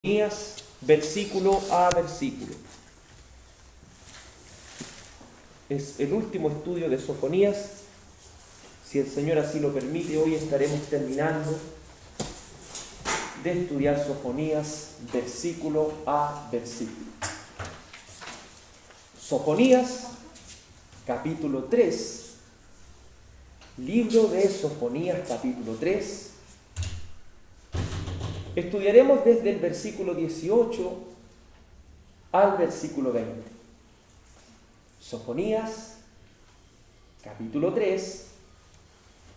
versículo a versículo. Es el último estudio de Sofonías. Si el Señor así lo permite, hoy estaremos terminando de estudiar Sofonías versículo a versículo. Sofonías, capítulo 3. Libro de Sofonías, capítulo 3. Estudiaremos desde el versículo 18 al versículo 20. Sofonías, capítulo 3,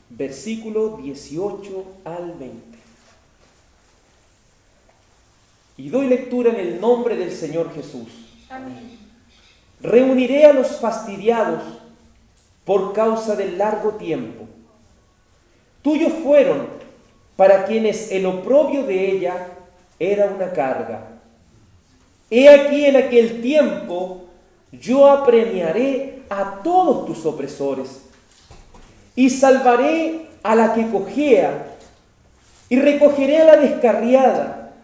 versículo 18 al 20. Y doy lectura en el nombre del Señor Jesús. Amén. Reuniré a los fastidiados por causa del largo tiempo. Tuyos fueron para quienes el oprobio de ella era una carga. He aquí en aquel tiempo yo apremiaré a todos tus opresores y salvaré a la que cojea y recogeré a la descarriada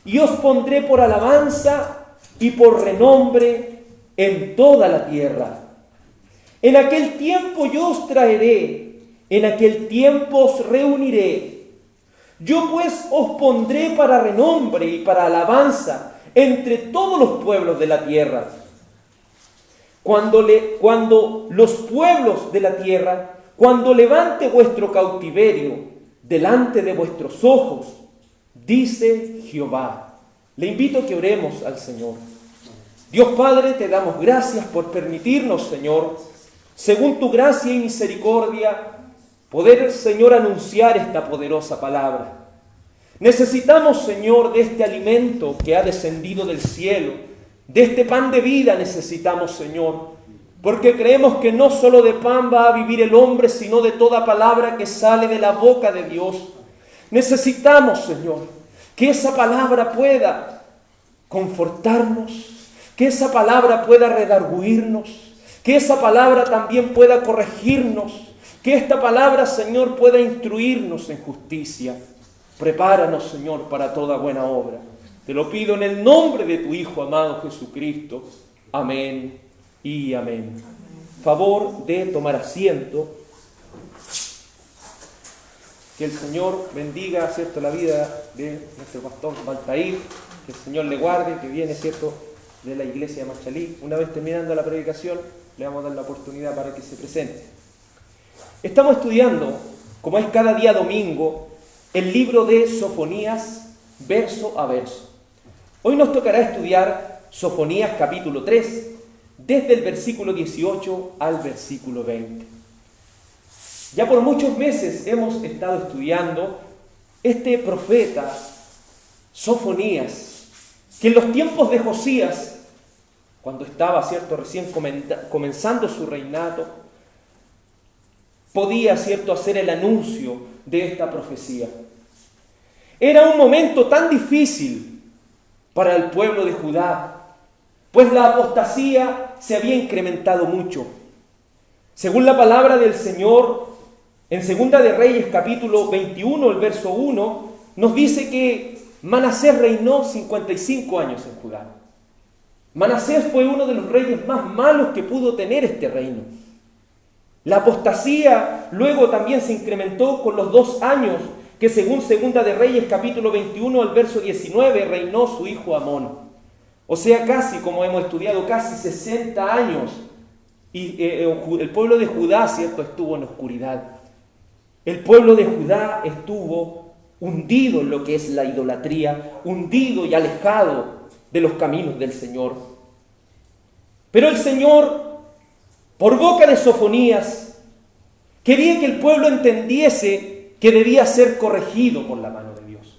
y os pondré por alabanza y por renombre en toda la tierra. En aquel tiempo yo os traeré, en aquel tiempo os reuniré. Yo pues os pondré para renombre y para alabanza entre todos los pueblos de la tierra. Cuando los pueblos de la tierra, cuando levante vuestro cautiverio delante de vuestros ojos, dice Jehová. Le invito a que oremos al Señor. Dios Padre, te damos gracias por permitirnos, Señor, según tu gracia y misericordia, poder, Señor, anunciar esta poderosa palabra. Necesitamos, Señor, de este alimento que ha descendido del cielo, de este pan de vida necesitamos, Señor, porque creemos que no solo de pan va a vivir el hombre, sino de toda palabra que sale de la boca de Dios. Necesitamos, Señor, que esa palabra pueda confortarnos, que esa palabra pueda redarguirnos, que esa palabra también pueda corregirnos, que esta palabra, Señor, pueda instruirnos en justicia. Prepáranos, Señor, para toda buena obra. Te lo pido en el nombre de tu Hijo amado Jesucristo. Amén y amén. Favor de tomar asiento. Que el Señor bendiga, ¿cierto?, la vida de nuestro pastor Valtair. Que el Señor le guarde, que viene, ¿cierto?, de la iglesia de Machalí. Una vez terminando la predicación, le vamos a dar la oportunidad para que se presente. Estamos estudiando, como es cada día domingo, el libro de Sofonías, verso a verso. Hoy nos tocará estudiar Sofonías capítulo 3, desde el versículo 18 al versículo 20. Ya por muchos meses hemos estado estudiando este profeta Sofonías, que en los tiempos de Josías, cuando estaba, ¿cierto?, recién comenzando su reinado, podía, ¿cierto?, hacer el anuncio de esta profecía. Era un momento tan difícil para el pueblo de Judá, pues la apostasía se había incrementado mucho. Según la palabra del Señor, en Segunda de Reyes, capítulo 21, el verso 1, nos dice que Manasés reinó 55 años en Judá. Manasés fue uno de los reyes más malos que pudo tener este reino. La apostasía luego también se incrementó con los 2 años que, según Segunda de Reyes, capítulo 21, el verso 19, reinó su hijo Amón. O sea, casi, como hemos estudiado, casi 60 años. Y el pueblo de Judá, ¿cierto?, estuvo en oscuridad. El pueblo de Judá estuvo hundido en lo que es la idolatría, hundido y alejado de los caminos del Señor. Pero el Señor, por boca de Sofonías, quería que el pueblo entendiese que debía ser corregido por la mano de Dios.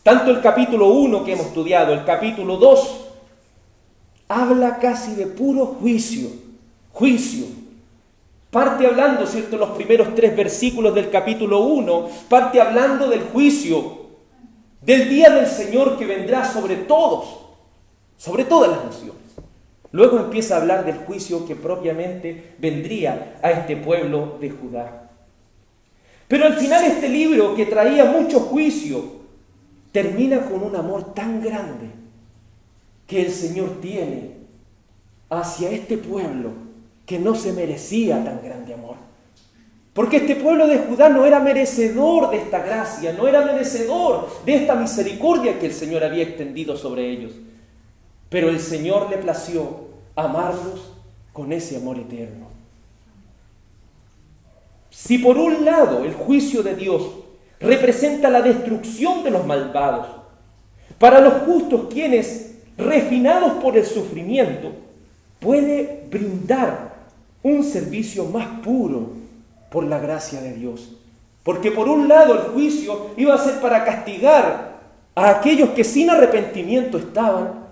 Tanto el capítulo 1 que hemos estudiado, el capítulo 2, habla casi de puro juicio. Parte hablando, ¿cierto?, los primeros 3 versículos del capítulo 1, parte hablando del juicio, del día del Señor que vendrá sobre todos, sobre todas las naciones. Luego empieza a hablar del juicio que propiamente vendría a este pueblo de Judá. Pero al final este libro, que traía mucho juicio, termina con un amor tan grande que el Señor tiene hacia este pueblo que no se merecía tan grande amor. Porque este pueblo de Judá no era merecedor de esta gracia, no era merecedor de esta misericordia que el Señor había extendido sobre ellos. Pero el Señor le plació amarlos con ese amor eterno. Si por un lado el juicio de Dios representa la destrucción de los malvados, para los justos quienes, refinados por el sufrimiento, puede brindar un servicio más puro por la gracia de Dios. Porque por un lado el juicio iba a ser para castigar a aquellos que sin arrepentimiento estaban.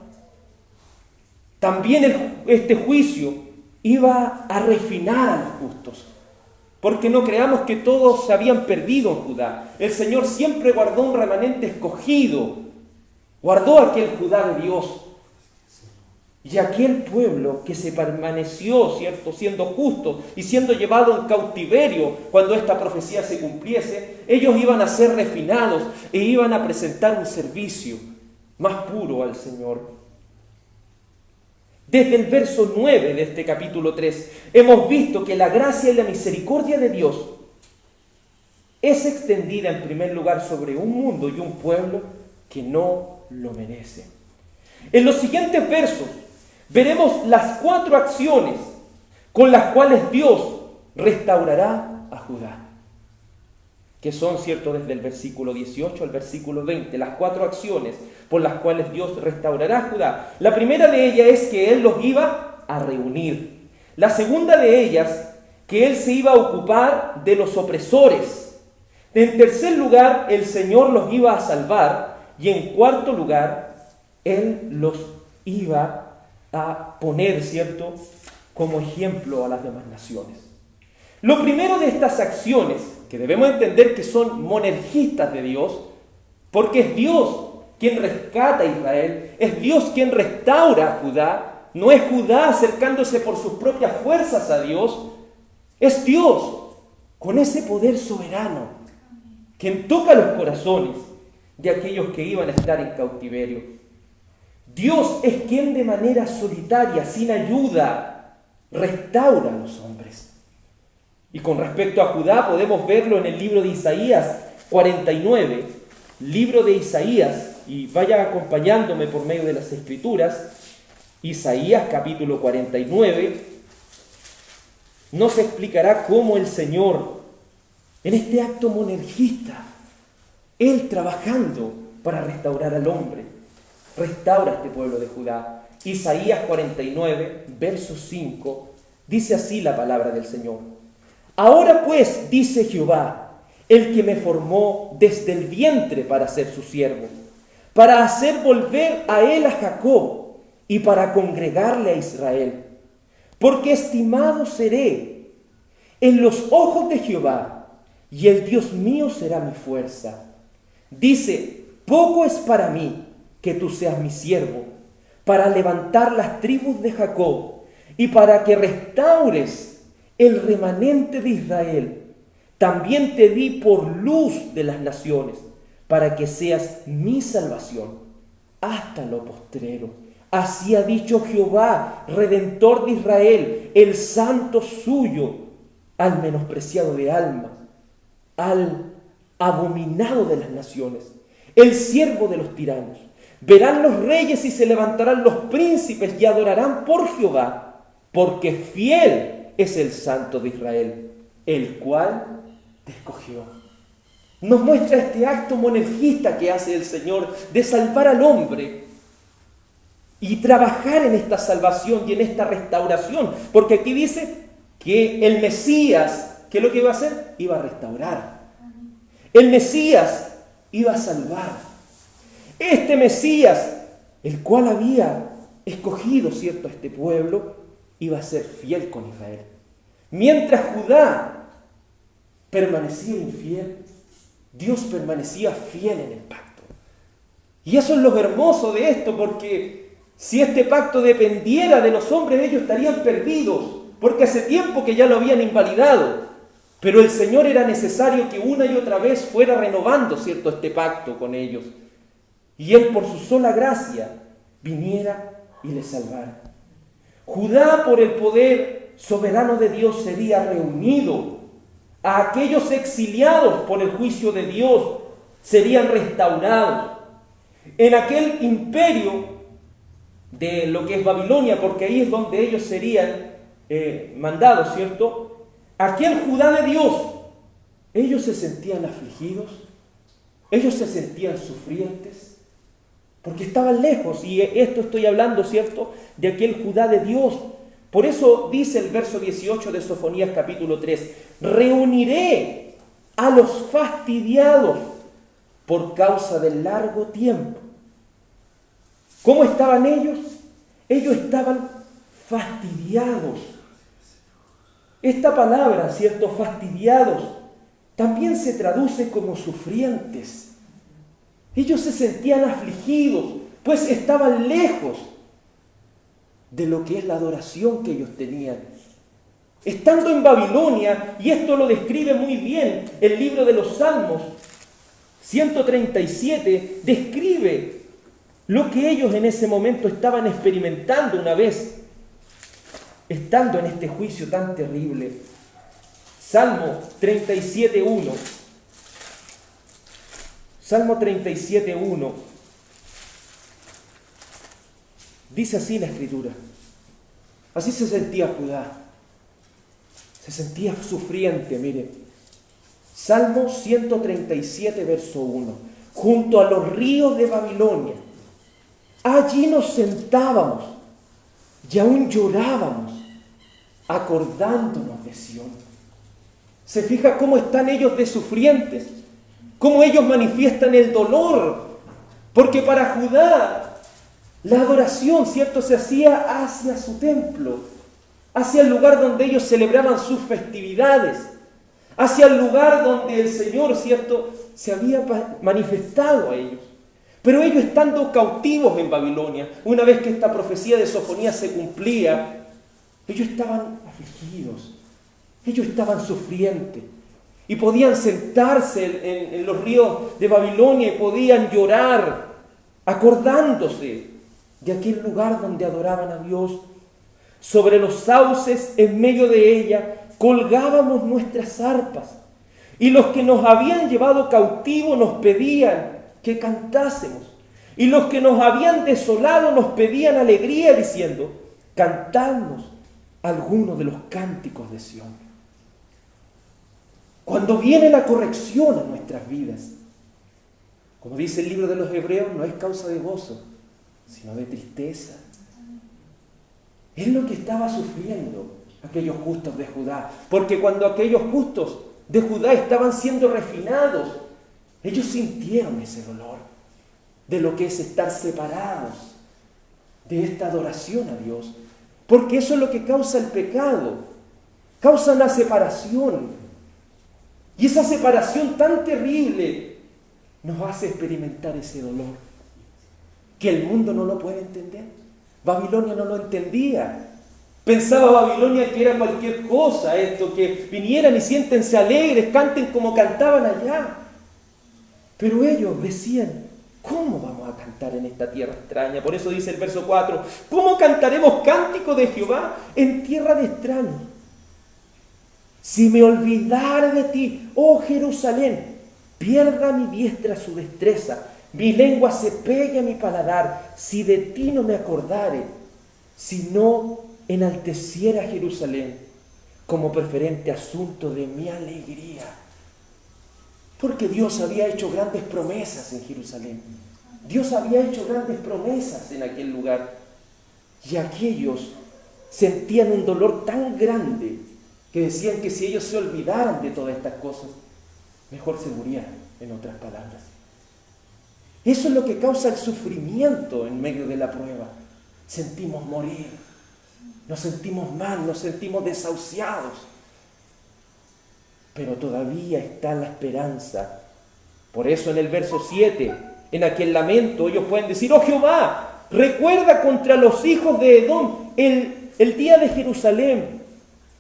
También este juicio iba a refinar a los justos. Porque no creamos que todos se habían perdido en Judá. El Señor siempre guardó un remanente escogido. Guardó aquel Judá de Dios. Y aquel pueblo que se permaneció, ¿cierto?, siendo justo y siendo llevado en cautiverio cuando esta profecía se cumpliese, ellos iban a ser refinados e iban a presentar un servicio más puro al Señor. Desde el verso 9 de este capítulo 3, hemos visto que la gracia y la misericordia de Dios es extendida en primer lugar sobre un mundo y un pueblo que no lo merece. En los siguientes versos veremos las 4 acciones con las cuales Dios restaurará a Judá, que son, cierto, desde el versículo 18 al versículo 20, las 4 acciones por las cuales Dios restaurará a Judá. La primera de ellas es que Él los iba a reunir. La segunda de ellas, que Él se iba a ocupar de los opresores. En tercer lugar, el Señor los iba a salvar. Y en cuarto lugar, Él los iba a poner, ¿cierto?, como ejemplo a las demás naciones. Lo primero de estas acciones, que debemos entender que son monergistas de Dios, porque es Dios quien rescata a Israel, es Dios quien restaura a Judá, no es Judá acercándose por sus propias fuerzas a Dios, es Dios con ese poder soberano quien toca los corazones de aquellos que iban a estar en cautiverio. Dios es quien de manera solitaria, sin ayuda, restaura a los hombres. Y con respecto a Judá podemos verlo en el libro de Isaías 49, libro de Isaías, y vaya acompañándome por medio de las Escrituras. Isaías capítulo 49, nos explicará cómo el Señor, en este acto monergista, Él trabajando para restaurar al hombre, restaura a este pueblo de Judá. Isaías 49, verso 5, dice así la palabra del Señor. Ahora pues, dice Jehová, el que me formó desde el vientre para ser su siervo, para hacer volver a él a Jacob y para congregarle a Israel. Porque estimado seré en los ojos de Jehová, y el Dios mío será mi fuerza. Dice, poco es para mí que tú seas mi siervo, para levantar las tribus de Jacob y para que restaures el remanente de Israel. También te di por luz de las naciones, para que seas mi salvación hasta lo postrero. Así ha dicho Jehová, Redentor de Israel, el santo suyo, al menospreciado de alma, al abominado de las naciones, el siervo de los tiranos. Verán los reyes y se levantarán los príncipes y adorarán por Jehová, porque fiel es el santo de Israel, el cual te escogió. Nos muestra este acto monergista que hace el Señor de salvar al hombre y trabajar en esta salvación y en esta restauración. Porque aquí dice que el Mesías, ¿qué es lo que iba a hacer? Iba a restaurar. El Mesías iba a salvar. Este Mesías, el cual había escogido, ¿cierto?, a este pueblo, iba a ser fiel con Israel. Mientras Judá permanecía infiel, Dios permanecía fiel en el pacto. Y eso es lo hermoso de esto, porque si este pacto dependiera de los hombres, ellos estarían perdidos, porque hace tiempo que ya lo habían invalidado. Pero el Señor era necesario que una y otra vez fuera renovando, ¿cierto?, este pacto con ellos. y Él por su sola gracia viniera y les salvara. Judá, por el poder soberano de Dios, sería reunido. A aquellos exiliados por el juicio de Dios serían restaurados. En aquel imperio de lo que es Babilonia, porque ahí es donde ellos serían mandados, ¿cierto? Aquel Judá de Dios, ellos se sentían afligidos, ellos se sentían sufrientes, porque estaban lejos, y esto estoy hablando, ¿cierto?, de aquel Judá de Dios. Por eso dice el verso 18 de Sofonías capítulo 3, reuniré a los fastidiados por causa del largo tiempo. ¿Cómo estaban ellos? Ellos estaban fastidiados. Esta palabra, ¿cierto?, fastidiados, también se traduce como sufrientes. Ellos se sentían afligidos, pues estaban lejos de lo que es la adoración que ellos tenían. Estando en Babilonia, y esto lo describe muy bien el libro de los Salmos, 137, describe lo que ellos en ese momento estaban experimentando una vez, estando en este juicio tan terrible. Salmo 37.1. Salmo 37.1. Dice así la Escritura. Así se sentía Judá. Se sentía sufriente, mire. Salmo 137, verso 1. Junto a los ríos de Babilonia, allí nos sentábamos y aún llorábamos, acordándonos de Sión. ¿Se fija cómo están ellos de sufrientes? Cómo ellos manifiestan el dolor. Porque para Judá, la adoración, ¿cierto?, se hacía hacia su templo, hacia el lugar donde ellos celebraban sus festividades, hacia el lugar donde el Señor, ¿cierto?, se había manifestado a ellos. Pero ellos, estando cautivos en Babilonia, una vez que esta profecía de Sofonías se cumplía, ellos estaban afligidos, ellos estaban sufrientes, y podían sentarse en los ríos de Babilonia y podían llorar, acordándose de aquel lugar donde adoraban a Dios. Sobre los sauces, en medio de ella, colgábamos nuestras arpas, y los que nos habían llevado cautivos nos pedían que cantásemos, y los que nos habían desolado nos pedían alegría, diciendo, cantadnos algunos de los cánticos de Sión. Cuando viene la corrección a nuestras vidas, como dice el libro de los Hebreos, no es causa de gozo, sino de tristeza. Es lo que estaba sufriendo aquellos justos de Judá, porque cuando aquellos justos de Judá estaban siendo refinados, ellos sintieron ese dolor de lo que es estar separados de esta adoración a Dios, porque eso es lo que causa el pecado, causa la separación, y esa separación tan terrible nos hace experimentar ese dolor, que el mundo no lo puede entender. Babilonia no lo entendía. Pensaba Babilonia que era cualquier cosa esto, que vinieran y siéntense alegres, canten como cantaban allá. Pero ellos decían, ¿cómo vamos a cantar en esta tierra extraña? Por eso dice el verso 4, ¿cómo cantaremos cántico de Jehová en tierra de extraños? Si me olvidare de ti, oh Jerusalén, pierda mi diestra su destreza, mi lengua se pegue a mi paladar, si de ti no me acordare, si no enalteciera Jerusalén como preferente asunto de mi alegría. Porque Dios había hecho grandes promesas en Jerusalén. Dios había hecho grandes promesas en aquel lugar. Y aquellos sentían un dolor tan grande que decían que si ellos se olvidaran de todas estas cosas, mejor se murieran, en otras palabras. Eso es lo que causa el sufrimiento en medio de la prueba. Sentimos morir, nos sentimos mal, nos sentimos desahuciados. Pero todavía está la esperanza. Por eso en el verso 7, en aquel lamento, ellos pueden decir, oh Jehová, recuerda contra los hijos de Edom el día de Jerusalén,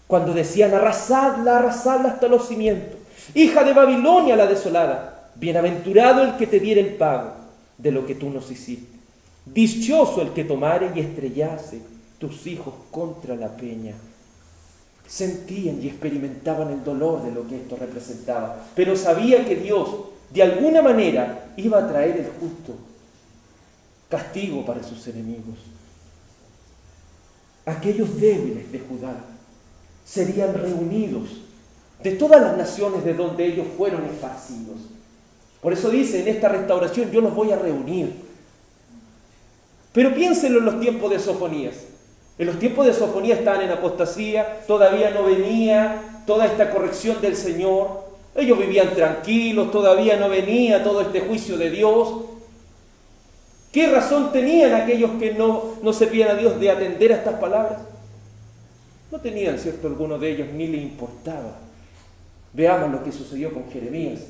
cuando decían, arrasadla hasta los cimientos. Hija de Babilonia la desolada, bienaventurado el que te diera el pago. de lo que tú nos hiciste. Dichoso el que tomare y estrellase tus hijos contra la peña. Sentían y experimentaban el dolor de lo que esto representaba, pero sabían que Dios, de alguna manera, iba a traer el justo castigo para sus enemigos. Aquellos débiles de Judá serían reunidos de todas las naciones de donde ellos fueron esparcidos. Por eso dice, en esta restauración yo los voy a reunir. Pero piénsenlo en los tiempos de Sofonías. En los tiempos de Sofonías estaban en apostasía, todavía no venía toda esta corrección del Señor. Ellos vivían tranquilos, todavía no venía todo este juicio de Dios. ¿Qué razón tenían aquellos que no servían a Dios de atender a estas palabras? No tenían, cierto, alguno de ellos, ni le importaba. Veamos lo que sucedió con Jeremías.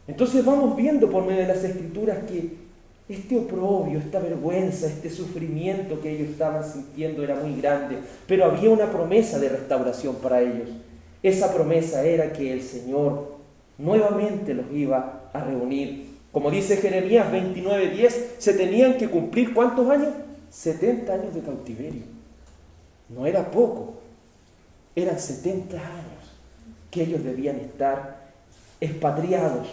Entonces vamos viendo por medio de las Escrituras que este oprobio, esta vergüenza, este sufrimiento que ellos estaban sintiendo era muy grande, pero había una promesa de restauración para ellos. Esa promesa era que el Señor nuevamente los iba a reunir. Como dice Jeremías 29:10, se tenían que cumplir ¿cuántos años? 70 años de cautiverio. No era poco, eran 70 años que ellos debían estar expatriados,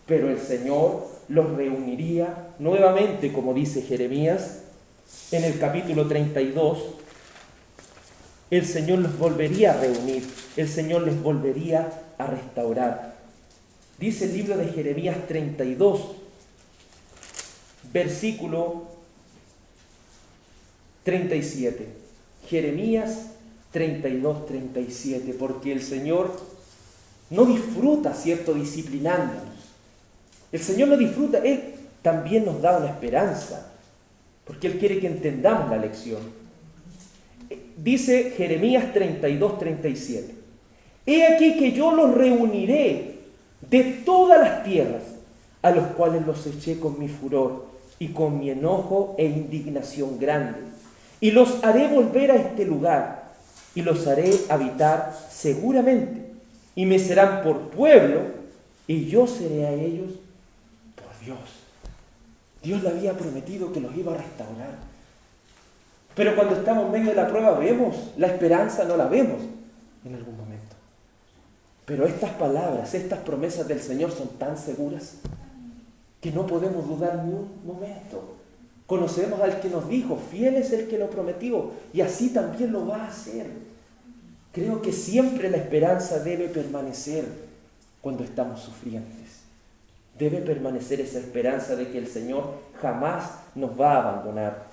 pero el Señor los reuniría nuevamente, como dice Jeremías, en el capítulo 32, el Señor los volvería a reunir, el Señor les volvería a restaurar. Dice el libro de Jeremías 32, versículo 37. Jeremías 32, 37, porque el Señor no disfruta, ¿cierto?, disciplinándonos. El Señor no disfruta, Él también nos da una esperanza, porque Él quiere que entendamos la lección. Dice Jeremías 32, 37. He aquí que yo los reuniré de todas las tierras, a los cuales los eché con mi furor y con mi enojo e indignación grande, y los haré volver a este lugar, y los haré habitar seguramente, y me serán por pueblo, y yo seré a ellos por Dios. Dios le había prometido que los iba a restaurar. Pero cuando estamos en medio de la prueba vemos la esperanza, no la vemos en algún momento. Pero estas palabras, estas promesas del Señor son tan seguras que no podemos dudar ni un momento. Conocemos al que nos dijo, fiel es el que lo prometió, y así también lo va a hacer. Creo que siempre la esperanza debe permanecer cuando estamos sufrientes. Debe permanecer esa esperanza de que el Señor jamás nos va a abandonar.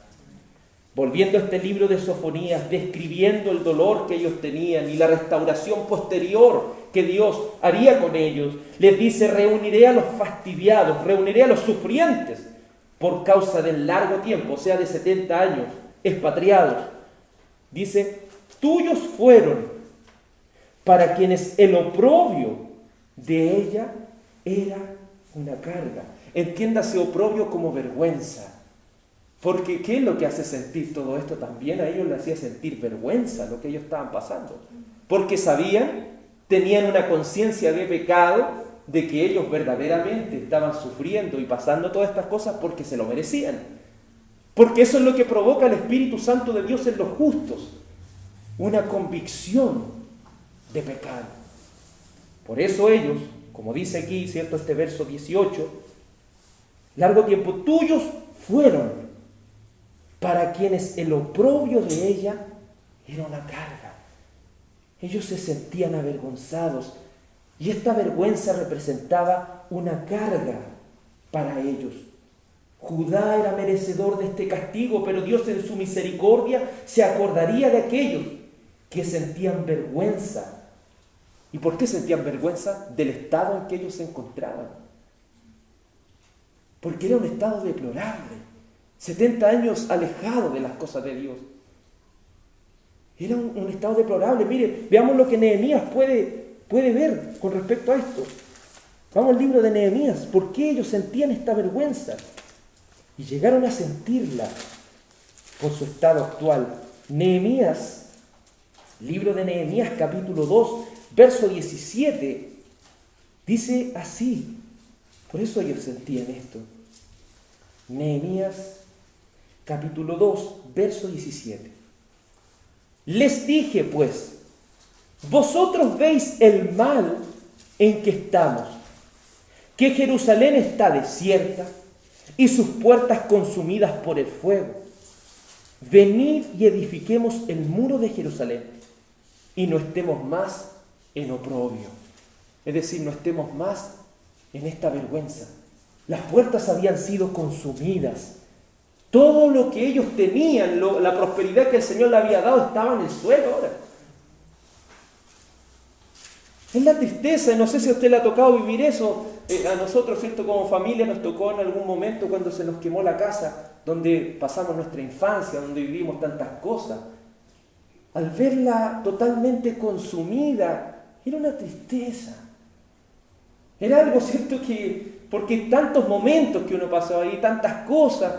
Volviendo a este libro de Sofonías, describiendo el dolor que ellos tenían y la restauración posterior que Dios haría con ellos, les dice, reuniré a los fastidiados, reuniré a los sufrientes por causa del largo tiempo, o sea, de 70 años, expatriados. Dice, tuyos fueron para quienes el oprobio de ella era una carga. Entiéndase oprobio como vergüenza. Porque ¿qué es lo que hace sentir todo esto? También a ellos les hacía sentir vergüenza lo que ellos estaban pasando. Porque sabían, tenían una conciencia de pecado, de que ellos verdaderamente estaban sufriendo y pasando todas estas cosas porque se lo merecían. Porque eso es lo que provoca el Espíritu Santo de Dios en los justos. Una convicción de pecado. Por eso ellos, como dice aquí, ¿cierto?, este verso 18, largo tiempo tuyos fueron para quienes el oprobio de ella era una carga. Ellos se sentían avergonzados y esta vergüenza representaba una carga para ellos. Judá era merecedor de este castigo, pero Dios en su misericordia se acordaría de aquellos que sentían vergüenza. ¿Y por qué sentían vergüenza? Del estado en que ellos se encontraban. Porque era un estado deplorable. 70 años alejado de las cosas de Dios. Era un estado deplorable. Mire, veamos lo que Nehemías puede ver con respecto a esto. Vamos al libro de Nehemías. ¿Por qué ellos sentían esta vergüenza? Y llegaron a sentirla por su estado actual. Nehemías, libro de Nehemías, capítulo 2, verso 17, dice así. Por eso ellos sentían esto. Nehemías capítulo 2, verso 17. Les dije, pues, vosotros veis el mal en que estamos, que Jerusalén está desierta y sus puertas consumidas por el fuego. Venid y edifiquemos el muro de Jerusalén y no estemos más en oprobio. Es decir, no estemos más en esta vergüenza. Las puertas habían sido consumidas. Todo lo que ellos tenían, la prosperidad que el Señor le había dado, estaba en el suelo ahora. Es la tristeza, no sé si a usted le ha tocado vivir eso. A nosotros, ¿cierto? Como familia nos tocó en algún momento cuando se nos quemó la casa, donde pasamos nuestra infancia, donde vivimos tantas cosas. Al verla totalmente consumida, era una tristeza. Era algo, ¿cierto? Porque tantos momentos que uno pasó ahí, tantas cosas.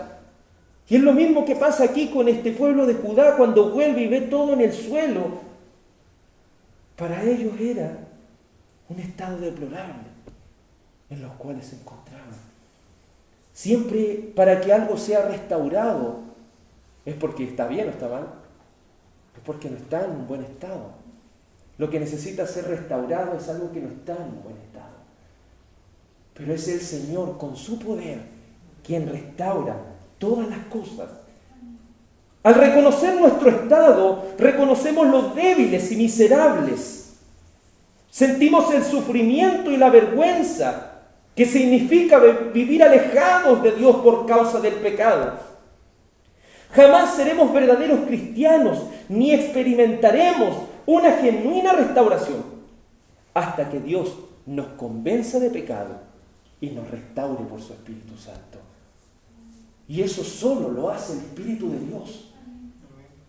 Y es lo mismo que pasa aquí con este pueblo de Judá cuando vuelve y ve todo en el suelo. Para ellos era un estado deplorable en los cuales se encontraban. Siempre para que algo sea restaurado es porque está bien o está mal, es porque no está en un buen estado. Lo que necesita ser restaurado es algo que no está en un buen estado. Pero es el Señor con su poder quien restaura todas las cosas. Al reconocer nuestro estado, reconocemos los débiles y miserables. Sentimos el sufrimiento y la vergüenza que significa vivir alejados de Dios por causa del pecado. Jamás seremos verdaderos cristianos ni experimentaremos una genuina restauración hasta que Dios nos convenza de pecado y nos restaure por su Espíritu Santo. Y eso solo lo hace el Espíritu de Dios.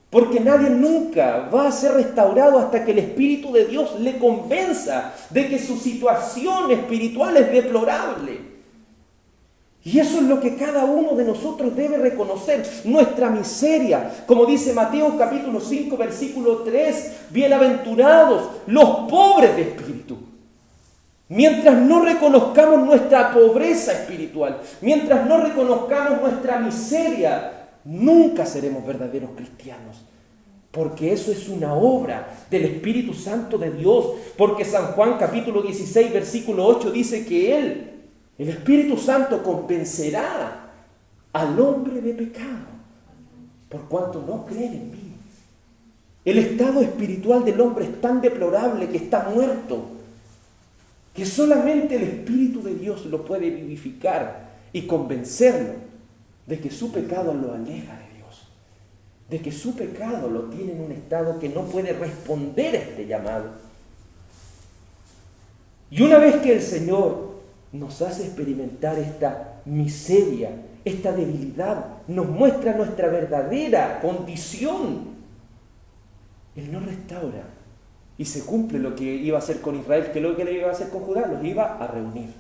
Porque nadie nunca va a ser restaurado hasta que el Espíritu de Dios le convenza de que su situación espiritual es deplorable. Y eso es lo que cada uno de nosotros debe reconocer, nuestra miseria. Como dice Mateo capítulo 5, versículo 3, bienaventurados los pobres de espíritu. Mientras no reconozcamos nuestra pobreza espiritual, mientras no reconozcamos nuestra miseria, nunca seremos verdaderos cristianos, porque eso es una obra del Espíritu Santo de Dios, porque San Juan capítulo 16 versículo 8 dice que Él, el Espíritu Santo, convencerá al hombre de pecado, por cuanto no creen en mí. El estado espiritual del hombre es tan deplorable que está muerto, que solamente el Espíritu de Dios lo puede vivificar y convencerlo de que su pecado lo aleja de Dios, de que su pecado lo tiene en un estado que no puede responder a este llamado. Y una vez que el Señor nos hace experimentar esta miseria, esta debilidad, nos muestra nuestra verdadera condición, Él nos restaura y se cumple lo que iba a hacer con Israel, que lo que le iba a hacer con Judá, los iba a reunir.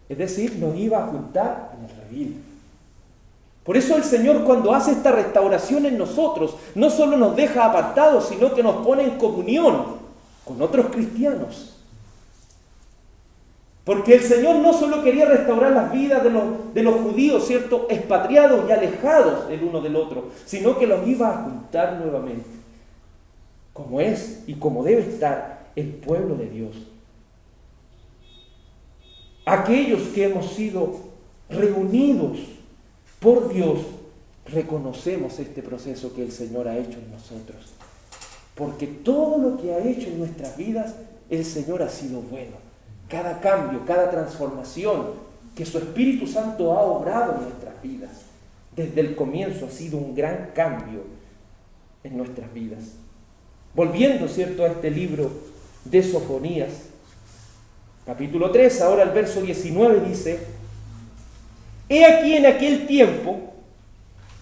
Es decir, nos iba a juntar en el redil. Por eso el Señor, cuando hace esta restauración en nosotros, no solo nos deja apartados, sino que nos pone en comunión con otros cristianos. Porque el Señor no solo quería restaurar las vidas de los judíos, ¿cierto?, expatriados y alejados el uno del otro, sino que los iba a juntar nuevamente, como es y como debe estar el pueblo de Dios. Aquellos que hemos sido reunidos por Dios, reconocemos este proceso que el Señor ha hecho en nosotros. Porque todo lo que ha hecho en nuestras vidas, el Señor ha sido bueno. Cada cambio, cada transformación que su Espíritu Santo ha obrado en nuestras vidas, desde el comienzo ha sido un gran cambio en nuestras vidas. Volviendo, ¿cierto?, a este libro de Sofonías, capítulo 3, ahora el verso 19 dice: He aquí en aquel tiempo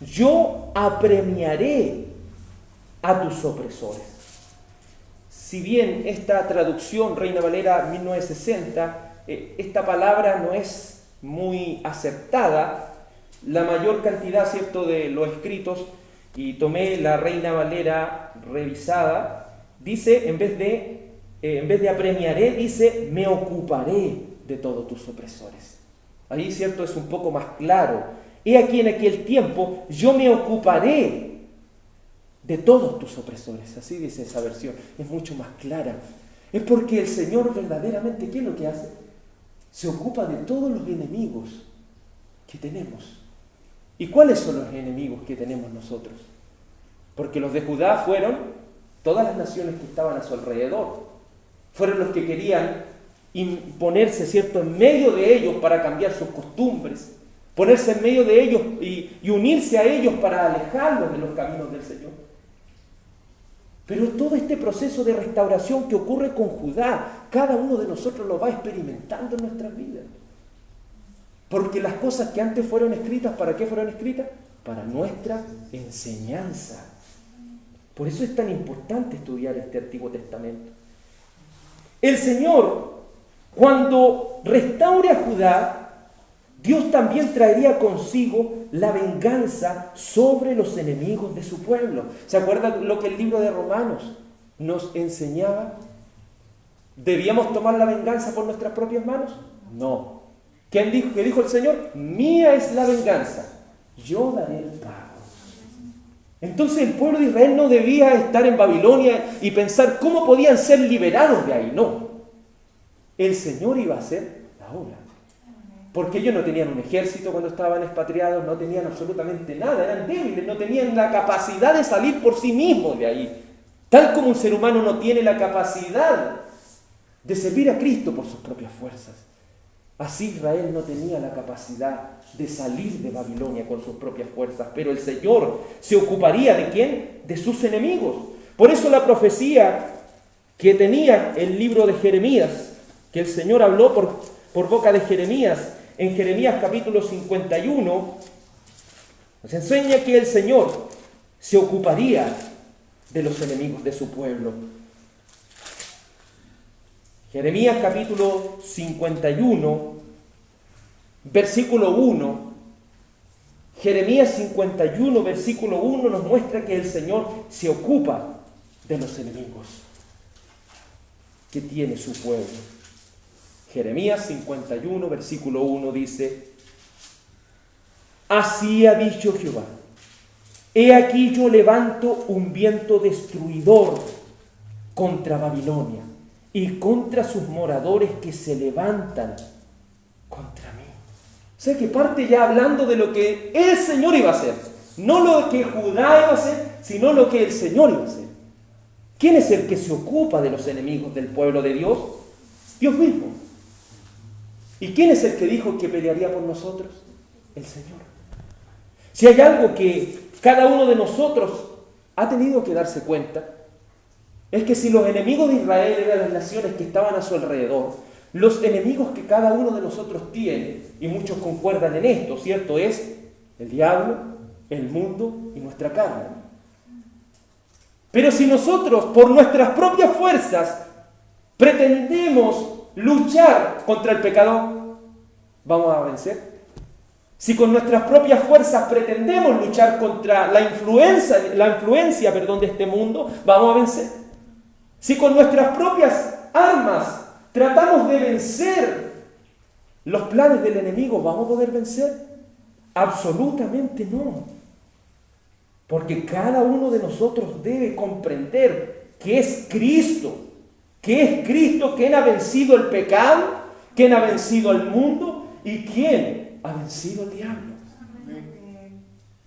yo apremiaré a tus opresores. Si bien esta traducción, Reina Valera 1960, esta palabra no es muy acertada, la mayor cantidad, ¿cierto?, de los escritos, y tomé la Reina Valera revisada, dice, en vez de apremiaré, dice, me ocuparé de todos tus opresores. Ahí, ¿cierto?, es un poco más claro. he aquí en aquel tiempo yo me ocuparé de todos tus opresores. Así dice esa versión, es mucho más clara. Es porque el Señor verdaderamente, ¿qué es lo que hace? Se ocupa de todos los enemigos que tenemos. ¿Y cuáles son los enemigos que tenemos nosotros? Porque los de Judá fueron todas las naciones que estaban a su alrededor. Fueron los que querían imponerse, ¿cierto?, en medio de ellos para cambiar sus costumbres, ponerse en medio de ellos y unirse a ellos para alejarlos de los caminos del Señor. Pero todo este proceso de restauración que ocurre con Judá, cada uno de nosotros lo va experimentando en nuestras vidas. Porque las cosas que antes fueron escritas, ¿para qué fueron escritas? Para nuestra enseñanza. Por eso es tan importante estudiar este Antiguo Testamento. El Señor, cuando restaure a Judá, Dios también traería consigo la venganza sobre los enemigos de su pueblo. ¿Se acuerdan lo que el libro de Romanos nos enseñaba? ¿Debíamos tomar la venganza por nuestras propias manos? No. ¿Qué dijo el Señor? Mía es la venganza, yo daré el pago. Entonces el pueblo de Israel no debía estar en Babilonia y pensar cómo podían ser liberados de ahí. No. El Señor iba a hacer la obra. Porque ellos no tenían un ejército cuando estaban expatriados, no tenían absolutamente nada, eran débiles, no tenían la capacidad de salir por sí mismos de ahí. Tal como un ser humano no tiene la capacidad de servir a Cristo por sus propias fuerzas. Así Israel no tenía la capacidad de salir de Babilonia con sus propias fuerzas, pero el Señor se ocuparía ¿de quién? De sus enemigos. Por eso la profecía que tenía el libro de Jeremías, que el Señor habló por boca de Jeremías, en Jeremías capítulo 51, nos enseña que el Señor se ocuparía de los enemigos de su pueblo. Jeremías capítulo 51, versículo 1. Jeremías 51, versículo 1 nos muestra que el Señor se ocupa de los enemigos que tiene su pueblo. Jeremías 51, versículo 1 dice: Así ha dicho Jehová, he aquí yo levanto un viento destruidor contra Babilonia y contra sus moradores que se levantan contra mí. O sea que parte ya hablando de lo que el Señor iba a hacer. No lo que Judá iba a hacer, sino lo que el Señor iba a hacer. ¿Quién es el que se ocupa de los enemigos del pueblo de Dios? Dios mismo. ¿Y quién es el que dijo que pelearía por nosotros? El Señor. Si hay algo que cada uno de nosotros ha tenido que darse cuenta, es que si los enemigos de Israel eran las naciones que estaban a su alrededor, los enemigos que cada uno de nosotros tiene, y muchos concuerdan en esto, ¿cierto? Es el diablo, el mundo y nuestra carne. Pero si nosotros, por nuestras propias fuerzas, pretendemos luchar contra el pecado, ¿vamos a vencer? Si con nuestras propias fuerzas pretendemos luchar contra la influencia de este mundo, ¿vamos a vencer? Si con nuestras propias armas tratamos de vencer los planes del enemigo, ¿vamos a poder vencer? Absolutamente no. Porque cada uno de nosotros debe comprender que es Cristo quien ha vencido el pecado, quien ha vencido al mundo y quien ha vencido al diablo.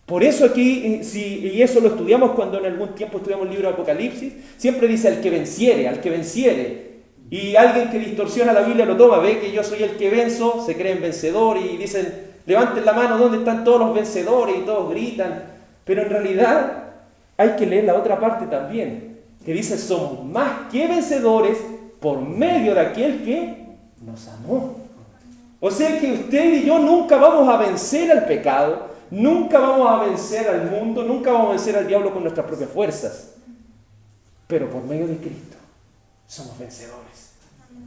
Por eso aquí, y eso lo estudiamos cuando en algún tiempo estudiamos el libro de Apocalipsis, siempre dice al que venciere. Y alguien que distorsiona la Biblia lo toma, ve que yo soy el que venzo, se creen vencedor y dicen, levanten la mano, ¿dónde están todos los vencedores? Y todos gritan. Pero en realidad hay que leer la otra parte también, que dice, somos más que vencedores por medio de aquel que nos amó. O sea que usted y yo nunca vamos a vencer al pecado, nunca vamos a vencer al mundo, nunca vamos a vencer al diablo con nuestras propias fuerzas. Pero por medio de Cristo somos vencedores.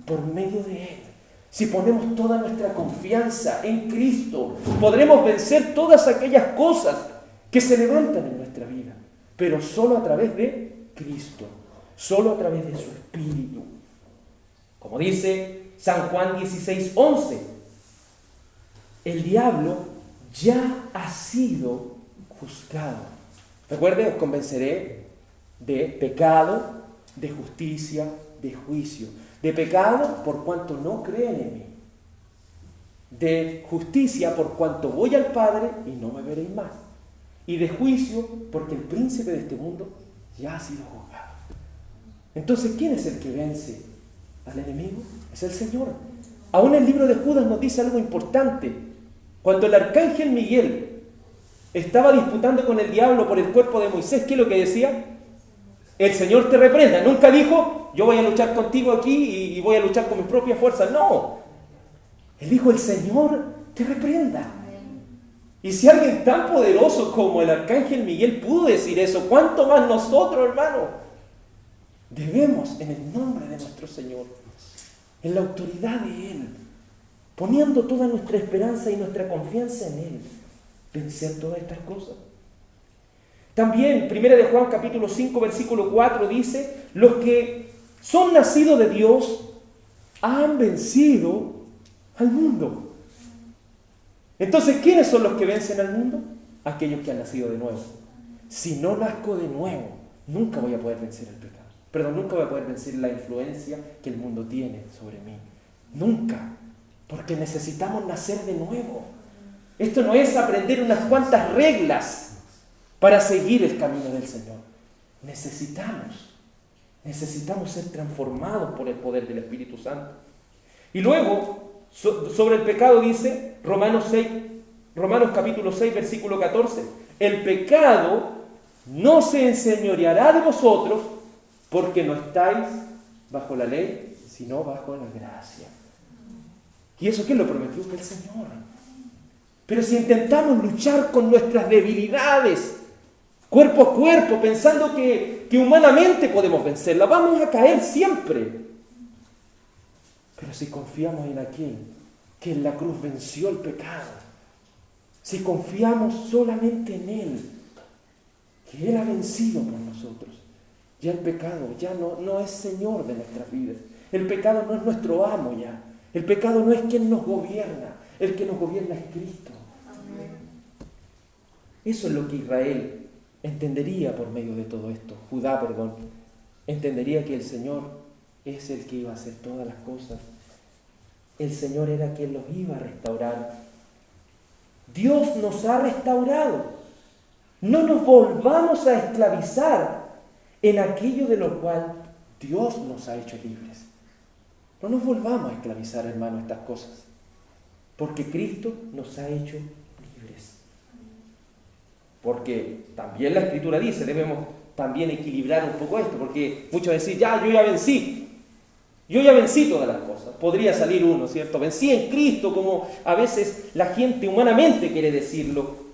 Por medio de Él. Si ponemos toda nuestra confianza en Cristo, podremos vencer todas aquellas cosas que se levantan en nuestra vida. Pero solo a través de Cristo. Solo a través de su Espíritu. Como dice San Juan 16:11. El diablo ya ha sido juzgado. Recuerde, os convenceré de pecado, de justicia, de juicio. De pecado por cuanto no creen en mí. De justicia por cuanto voy al Padre y no me veréis más. Y de juicio porque el príncipe de este mundo ya ha sido juzgado. Entonces, ¿quién es el que vence al enemigo? Es el Señor. Aún el libro de Judas nos dice algo importante. Cuando el arcángel Miguel estaba disputando con el diablo por el cuerpo de Moisés, ¿qué es lo que decía? El Señor te reprenda. Nunca dijo, yo voy a luchar contigo aquí y voy a luchar con mis propias fuerzas. No. Él dijo, el Señor te reprenda. Y si alguien tan poderoso como el arcángel Miguel pudo decir eso, ¿cuánto más nosotros, hermano? Debemos, en el nombre de nuestro Señor, en la autoridad de Él, poniendo toda nuestra esperanza y nuestra confianza en Él, vencer todas estas cosas. También, 1 de Juan capítulo 5, versículo 4 dice, los que son nacidos de Dios han vencido al mundo. Entonces, ¿quiénes son los que vencen al mundo? Aquellos que han nacido de nuevo. Si no nazco de nuevo, nunca voy a poder vencer el pecado. Perdón, nunca voy a poder vencer la influencia que el mundo tiene sobre mí. Nunca. Porque necesitamos nacer de nuevo. Esto no es aprender unas cuantas reglas para seguir el camino del Señor. Necesitamos ser transformados por el poder del Espíritu Santo. Y luego, sobre el pecado dice Romanos capítulo 6, versículo 14, el pecado no se enseñoreará de vosotros porque no estáis bajo la ley, sino bajo la gracia. ¿Y eso quién lo prometió? Que el Señor. Pero si intentamos luchar con nuestras debilidades, cuerpo a cuerpo, pensando que humanamente podemos vencerla, vamos a caer siempre. Pero si confiamos en aquel que en la cruz venció el pecado, si confiamos solamente en Él, que Él ha vencido por nosotros, ya el pecado ya no es Señor de nuestras vidas. El pecado no es nuestro amo ya. El pecado no es quien nos gobierna. El que nos gobierna es Cristo. Eso es lo que Israel entendería por medio de todo esto. Judá, entendería que el Señor es el que iba a hacer todas las cosas. El Señor era quien los iba a restaurar. Dios nos ha restaurado. No nos volvamos a esclavizar en aquello de lo cual Dios nos ha hecho libres. No nos volvamos a esclavizar, hermano, estas cosas. Porque Cristo nos ha hecho libres. Porque también la Escritura dice, debemos también equilibrar un poco esto, porque muchos dicen, yo ya vencí todas las cosas. Podría salir uno, ¿cierto? Vencí en Cristo, como a veces la gente humanamente quiere decirlo.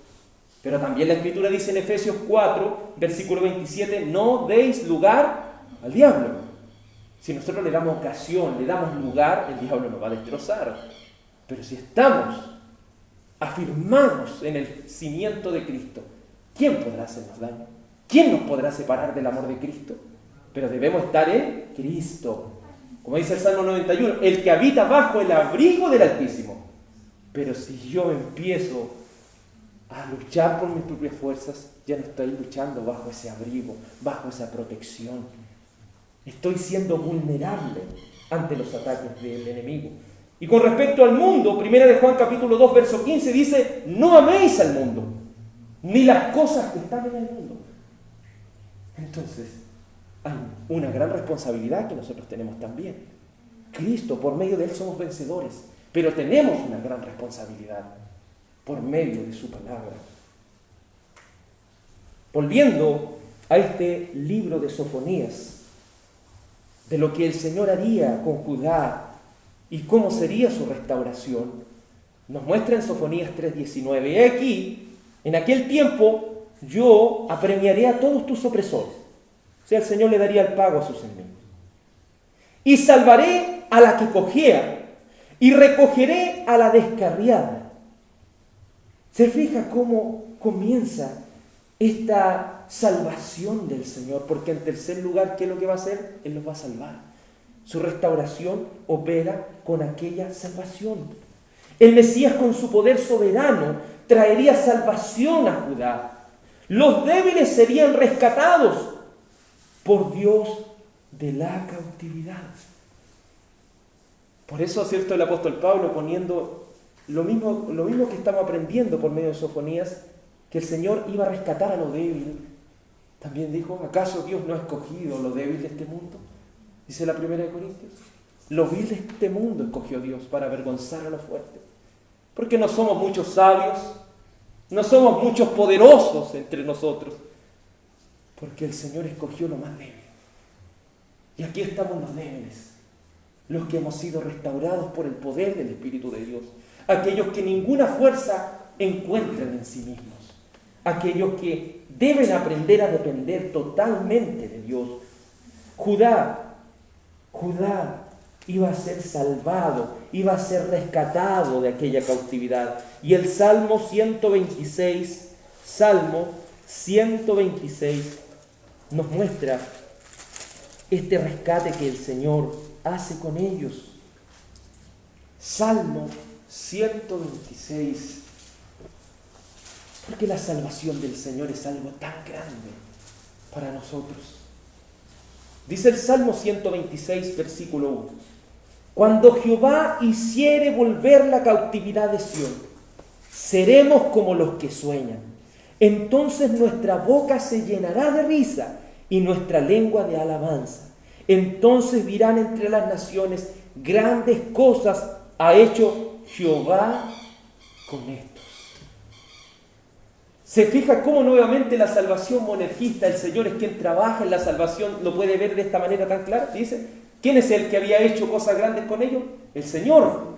Pero también la Escritura dice en Efesios 4, versículo 27, no deis lugar al diablo. Si nosotros le damos ocasión, le damos lugar, el diablo nos va a destrozar. Pero si estamos afirmados en el cimiento de Cristo, ¿quién podrá hacernos daño? ¿Quién nos podrá separar del amor de Cristo? Pero debemos estar en Cristo. Como dice el Salmo 91, el que habita bajo el abrigo del Altísimo. Pero si yo empiezo a luchar por mis propias fuerzas, ya no estoy luchando bajo ese abrigo, bajo esa protección. Estoy siendo vulnerable ante los ataques del enemigo. Y con respecto al mundo, 1 de Juan capítulo 2, verso 15 dice, no améis al mundo, ni las cosas que están en el mundo. Entonces, hay una gran responsabilidad que nosotros tenemos también. Cristo, por medio de Él somos vencedores, pero tenemos una gran responsabilidad por medio de su palabra. Volviendo a este libro de Sofonías, de lo que el Señor haría con Judá y cómo sería su restauración, nos muestra en Sofonías 3:19. He aquí, en aquel tiempo yo apremiaré a todos tus opresores. O sea, el Señor le daría el pago a sus enemigos. Y salvaré a la que cojea y recogeré a la descarriada. ¿Se fija cómo comienza esta salvación del Señor? Porque en tercer lugar, ¿qué es lo que va a hacer? Él los va a salvar. Su restauración opera con aquella salvación. El Mesías con su poder soberano traería salvación a Judá. Los débiles serían rescatados por Dios de la cautividad. Por eso, ¿cierto?, el apóstol Pablo, poniendo lo mismo que estamos aprendiendo por medio de Sofonías, que el Señor iba a rescatar a lo débil, también dijo: ¿acaso Dios no ha escogido lo débil de este mundo? Dice la primera de Corintios. Lo vil de este mundo escogió Dios para avergonzar a lo fuerte. Porque no somos muchos sabios, no somos muchos poderosos entre nosotros, porque el Señor escogió lo más débil. Y aquí estamos los débiles, los que hemos sido restaurados por el poder del Espíritu de Dios, aquellos que ninguna fuerza encuentran en sí mismos, aquellos que deben aprender a depender totalmente de Dios. Judá iba a ser salvado, iba a ser rescatado de aquella cautividad. Y el Salmo 126 nos muestra este rescate que el Señor hace con ellos. Salmo 126. Porque la salvación del Señor es algo tan grande para nosotros. Dice el Salmo 126, versículo 1. Cuando Jehová hiciere volver la cautividad de Sión, seremos como los que sueñan. Entonces nuestra boca se llenará de risa y nuestra lengua de alabanza. Entonces dirán entre las naciones: grandes cosas ha hecho Jehová con estos. Se fija cómo nuevamente la salvación monergista, el Señor es quien trabaja en la salvación, lo puede ver de esta manera tan clara. Dice: ¿quién es el que había hecho cosas grandes con ellos? El Señor.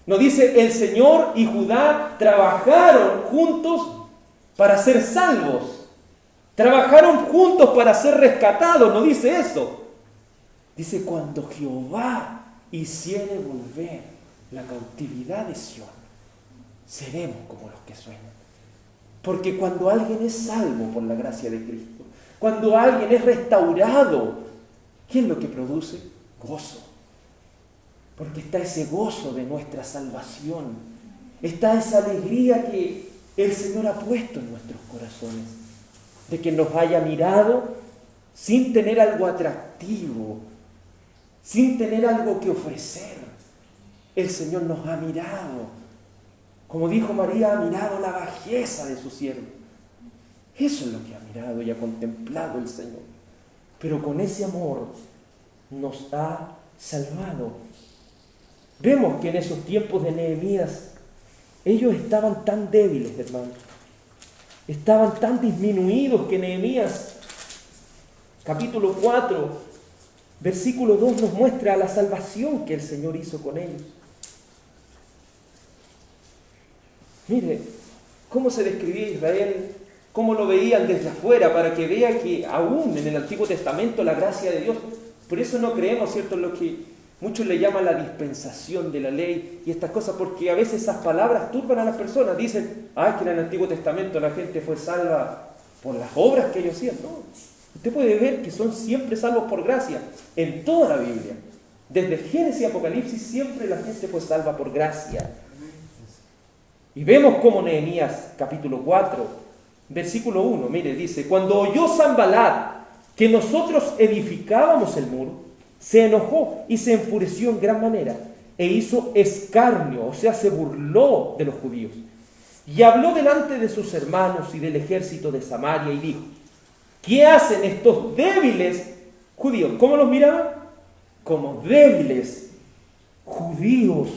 No dice: el Señor y Judá trabajaron juntos para ser salvos. Trabajaron juntos para ser rescatados. No dice eso. Dice: cuando Jehová hiciere volver la cautividad de Sión, seremos como los que sueñan. Porque cuando alguien es salvo por la gracia de Cristo, cuando alguien es restaurado, ¿qué es lo que produce? Gozo. Porque está ese gozo de nuestra salvación. Está esa alegría que el Señor ha puesto en nuestros corazones. De que nos haya mirado sin tener algo atractivo, sin tener algo que ofrecer. El Señor nos ha mirado. Como dijo María, ha mirado la bajeza de su siervo. Eso es lo que ha mirado y ha contemplado el Señor. Pero con ese amor nos ha salvado. Vemos que en esos tiempos de Nehemías, ellos estaban tan débiles, hermanos. Estaban tan disminuidos que Nehemías, capítulo 4, versículo 2, nos muestra la salvación que el Señor hizo con ellos. Mire, cómo se describía Israel, cómo lo veían desde afuera, para que vea que aún en el Antiguo Testamento la gracia de Dios. Por eso no creemos, ¿cierto?, en lo que muchos le llaman la dispensación de la ley y estas cosas, porque a veces esas palabras turban a las personas. Dicen: que en el Antiguo Testamento la gente fue salva por las obras que ellos hacían. No, usted puede ver que son siempre salvos por gracia, en toda la Biblia. Desde Génesis y Apocalipsis siempre la gente fue salva por gracia. Y vemos como Nehemías, capítulo 4, versículo 1, mire, dice: cuando oyó Sanbalat que nosotros edificábamos el muro, se enojó y se enfureció en gran manera, e hizo escarnio, o sea, se burló de los judíos. Y habló delante de sus hermanos y del ejército de Samaria, y dijo: ¿qué hacen estos débiles judíos? ¿Cómo los miraban? Como débiles judíos.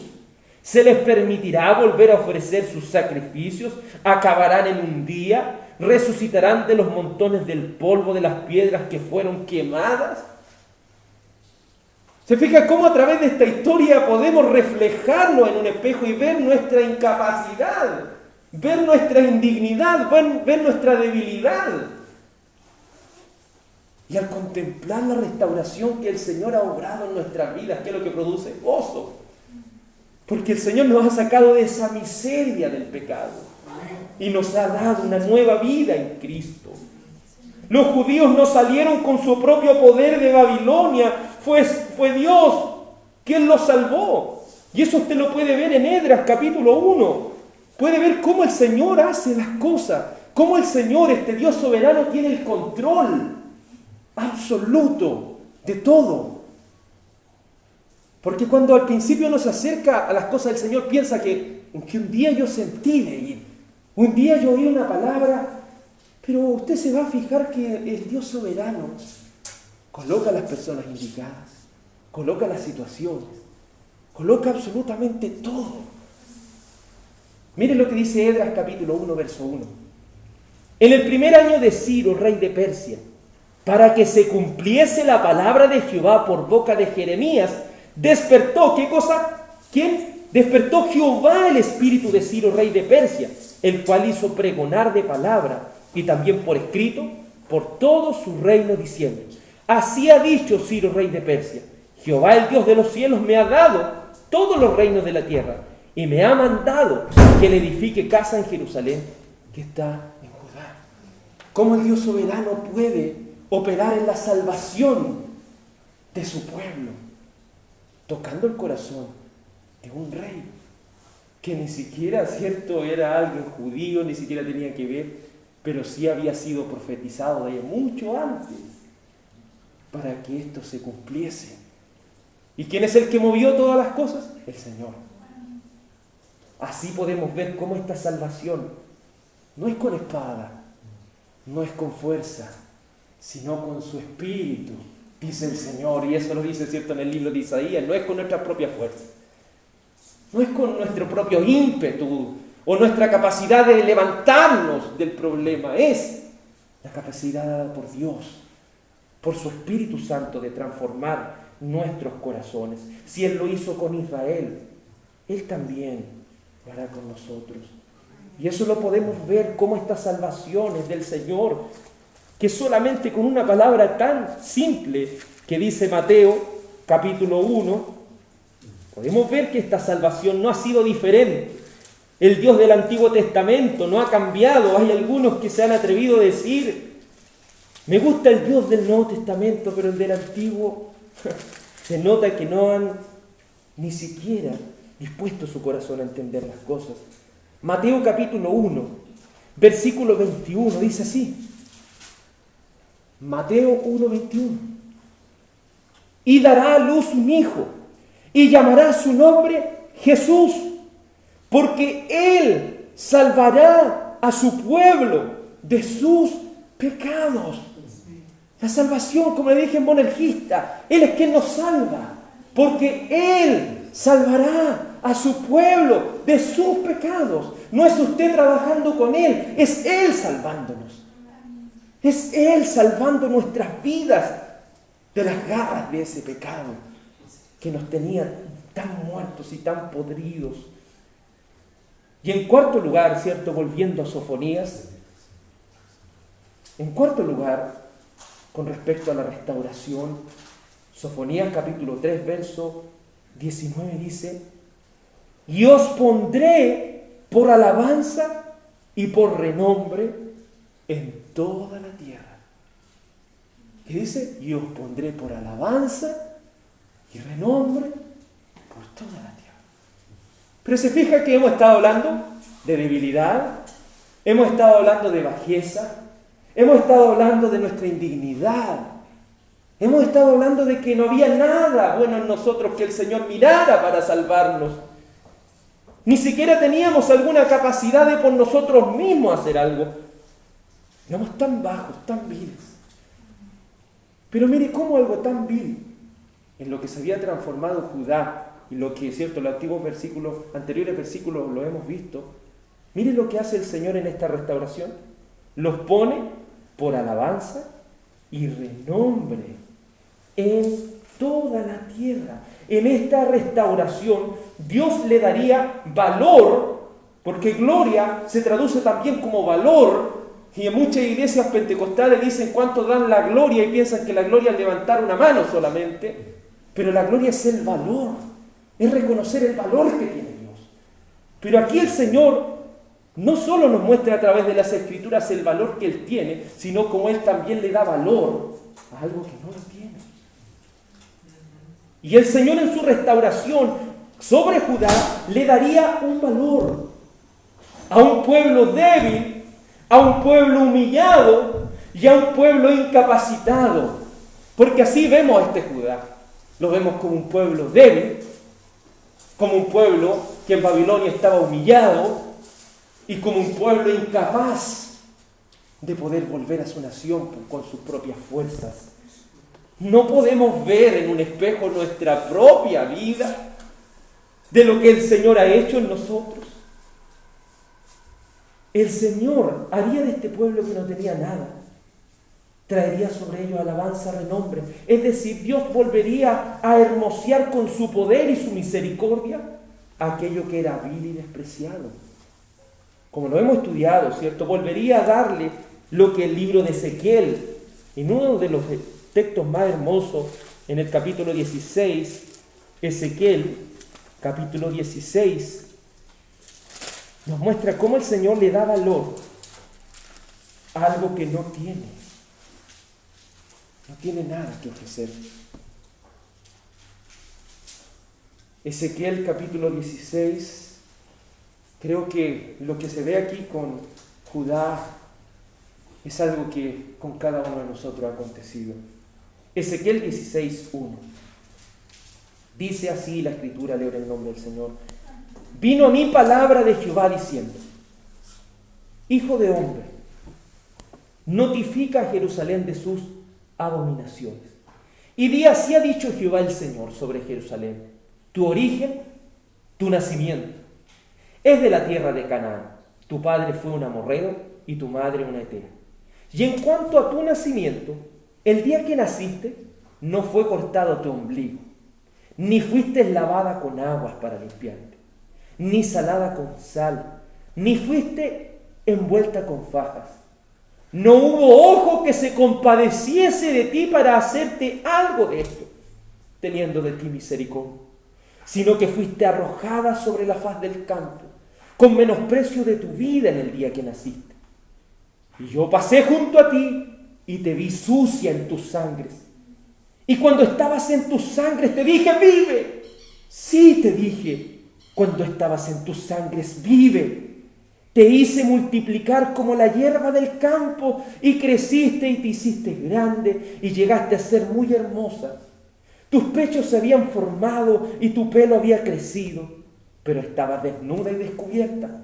¿Se les permitirá volver a ofrecer sus sacrificios? ¿Acabarán en un día? ¿Resucitarán de los montones del polvo de las piedras que fueron quemadas? ¿Se fija cómo a través de esta historia podemos reflejarnos en un espejo y ver nuestra incapacidad, ver nuestra indignidad, ver nuestra debilidad? Y al contemplar la restauración que el Señor ha obrado en nuestras vidas, ¿qué es lo que produce? Gozo. Porque el Señor nos ha sacado de esa miseria del pecado y nos ha dado una nueva vida en Cristo. Los judíos no salieron con su propio poder de Babilonia, fue Dios quien los salvó. Y eso usted lo puede ver en Esdras capítulo 1. Puede ver cómo el Señor hace las cosas, cómo el Señor, este Dios soberano, tiene el control absoluto de todo. Porque cuando al principio uno se acerca a las cosas del Señor, piensa que un día yo sentí de ir, un día yo oí una palabra, pero usted se va a fijar que el Dios soberano coloca a las personas indicadas, coloca las situaciones, coloca absolutamente todo. Mire lo que dice Esdras capítulo 1, verso 1. En el primer año de Ciro, rey de Persia, para que se cumpliese la palabra de Jehová por boca de Jeremías, despertó, ¿qué cosa? ¿Quién? Despertó Jehová el espíritu de Ciro, rey de Persia, el cual hizo pregonar de palabra y también por escrito por todo su reino, diciendo: así ha dicho Ciro, rey de Persia: Jehová, el Dios de los cielos, me ha dado todos los reinos de la tierra y me ha mandado que le edifique casa en Jerusalén, que está en Judá. ¿Cómo el Dios soberano puede operar en la salvación de su pueblo? Tocando el corazón de un rey que ni siquiera, cierto, era alguien judío, ni siquiera tenía que ver, pero sí había sido profetizado de mucho antes para que esto se cumpliese. ¿Y quién es el que movió todas las cosas? El Señor. Así podemos ver cómo esta salvación no es con espada, no es con fuerza, sino con su espíritu, dice el Señor. Y eso lo dice, cierto, en el libro de Isaías. No es con nuestra propia fuerza, no es con nuestro propio ímpetu o nuestra capacidad de levantarnos del problema. Es la capacidad dada por Dios, por su Espíritu Santo, de transformar nuestros corazones. Si Él lo hizo con Israel, Él también lo hará con nosotros. Y eso lo podemos ver, como estas salvaciones del Señor, que solamente con una palabra tan simple que dice Mateo capítulo 1, podemos ver que esta salvación no ha sido diferente. El Dios del Antiguo Testamento no ha cambiado. Hay algunos que se han atrevido a decir: me gusta el Dios del Nuevo Testamento, pero el del Antiguo se nota que no han ni siquiera dispuesto su corazón a entender las cosas. Mateo capítulo 1, versículo 21, dice así. Mateo 1, 21. Y dará a luz un hijo, y llamará su nombre Jesús, porque Él salvará a su pueblo de sus pecados. La salvación, como le dije en Monergista, Él es quien nos salva, porque Él salvará a su pueblo de sus pecados. No es usted trabajando con Él, es Él salvándonos. Es Él salvando nuestras vidas de las garras de ese pecado que nos tenía tan muertos y tan podridos. Y en cuarto lugar, ¿cierto? Volviendo a Sofonías, en cuarto lugar, con respecto a la restauración, Sofonías capítulo 3, verso 19 dice: y os pondré por alabanza y por renombre en toda la tierra. ¿Qué dice? Y os pondré por alabanza y renombre por toda la tierra. Pero se fija que hemos estado hablando de debilidad, hemos estado hablando de bajeza, hemos estado hablando de nuestra indignidad, hemos estado hablando de que no había nada bueno en nosotros que el Señor mirara para salvarnos. Ni siquiera teníamos alguna capacidad de por nosotros mismos hacer algo. Éramos tan bajos, tan viles. Pero mire cómo algo tan vil, en lo que se había transformado Judá, y lo que es cierto, los antiguos versículos, anteriores versículos lo hemos visto. Mire lo que hace el Señor en esta restauración. Los pone por alabanza y renombre en toda la tierra. En esta restauración Dios le daría valor, porque gloria se traduce también como valor, y en muchas iglesias pentecostales dicen cuánto dan la gloria y piensan que la gloria es levantar una mano solamente, pero la gloria es el valor, es reconocer el valor que tiene Dios. Pero aquí el Señor no solo nos muestra a través de las Escrituras el valor que Él tiene, sino como Él también le da valor a algo que no lo tiene. Y el Señor en su restauración sobre Judá le daría un valor a un pueblo débil, a un pueblo humillado y a un pueblo incapacitado. Porque así vemos a este Judá. Lo vemos como un pueblo débil, como un pueblo que en Babilonia estaba humillado y como un pueblo incapaz de poder volver a su nación con sus propias fuerzas. No podemos ver en un espejo nuestra propia vida de lo que el Señor ha hecho en nosotros. El Señor haría de este pueblo que no tenía nada, traería sobre ellos alabanza, renombre. Es decir, Dios volvería a hermosear con su poder y su misericordia aquello que era vil y despreciado. Como lo hemos estudiado, ¿cierto? Volvería a darle lo que el libro de Ezequiel, en uno de los textos más hermosos, en el capítulo 16, Ezequiel, capítulo 16, nos muestra cómo el Señor le da valor a algo que no tiene. No tiene nada que ofrecer. Ezequiel capítulo 16, creo que lo que se ve aquí con Judá es algo que con cada uno de nosotros ha acontecido. Ezequiel 16, 1. Dice así la Escritura, leo en el nombre del Señor. Vino a mí palabra de Jehová diciendo: Hijo de hombre, notifica a Jerusalén de sus abominaciones. Y di: así ha dicho Jehová el Señor sobre Jerusalén: tu origen, tu nacimiento, es de la tierra de Canaán. Tu padre fue un amorreo y tu madre una hetea. Y en cuanto a tu nacimiento, el día que naciste, no fue cortado tu ombligo, ni fuiste lavada con aguas para limpiarte, ni salada con sal, ni fuiste envuelta con fajas. No hubo ojo que se compadeciese de ti para hacerte algo de esto, teniendo de ti misericordia, sino que fuiste arrojada sobre la faz del campo, con menosprecio de tu vida en el día que naciste. Y yo pasé junto a ti y te vi sucia en tus sangres. Y cuando estabas en tus sangres te dije: vive. Sí, te dije, cuando estabas en tus sangres, vive. Te hice multiplicar como la hierba del campo, y creciste y te hiciste grande, y llegaste a ser muy hermosa. Tus pechos se habían formado y tu pelo había crecido, pero estabas desnuda y descubierta.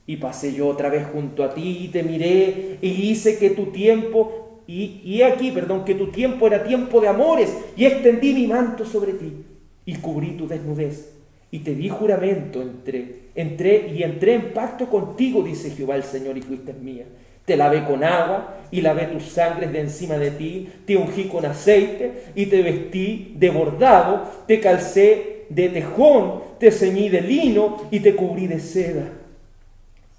Y pasé yo otra vez junto a ti y te miré, y hice que tu tiempo, que tu tiempo era tiempo de amores, y extendí mi manto sobre ti, y cubrí tu desnudez. Y te di juramento, entré en pacto contigo, dice Jehová el Señor, y fuiste mía. Te lavé con agua, y lavé tus sangres de encima de ti, te ungí con aceite, y te vestí de bordado, te calcé de tejón, te ceñí de lino, y te cubrí de seda.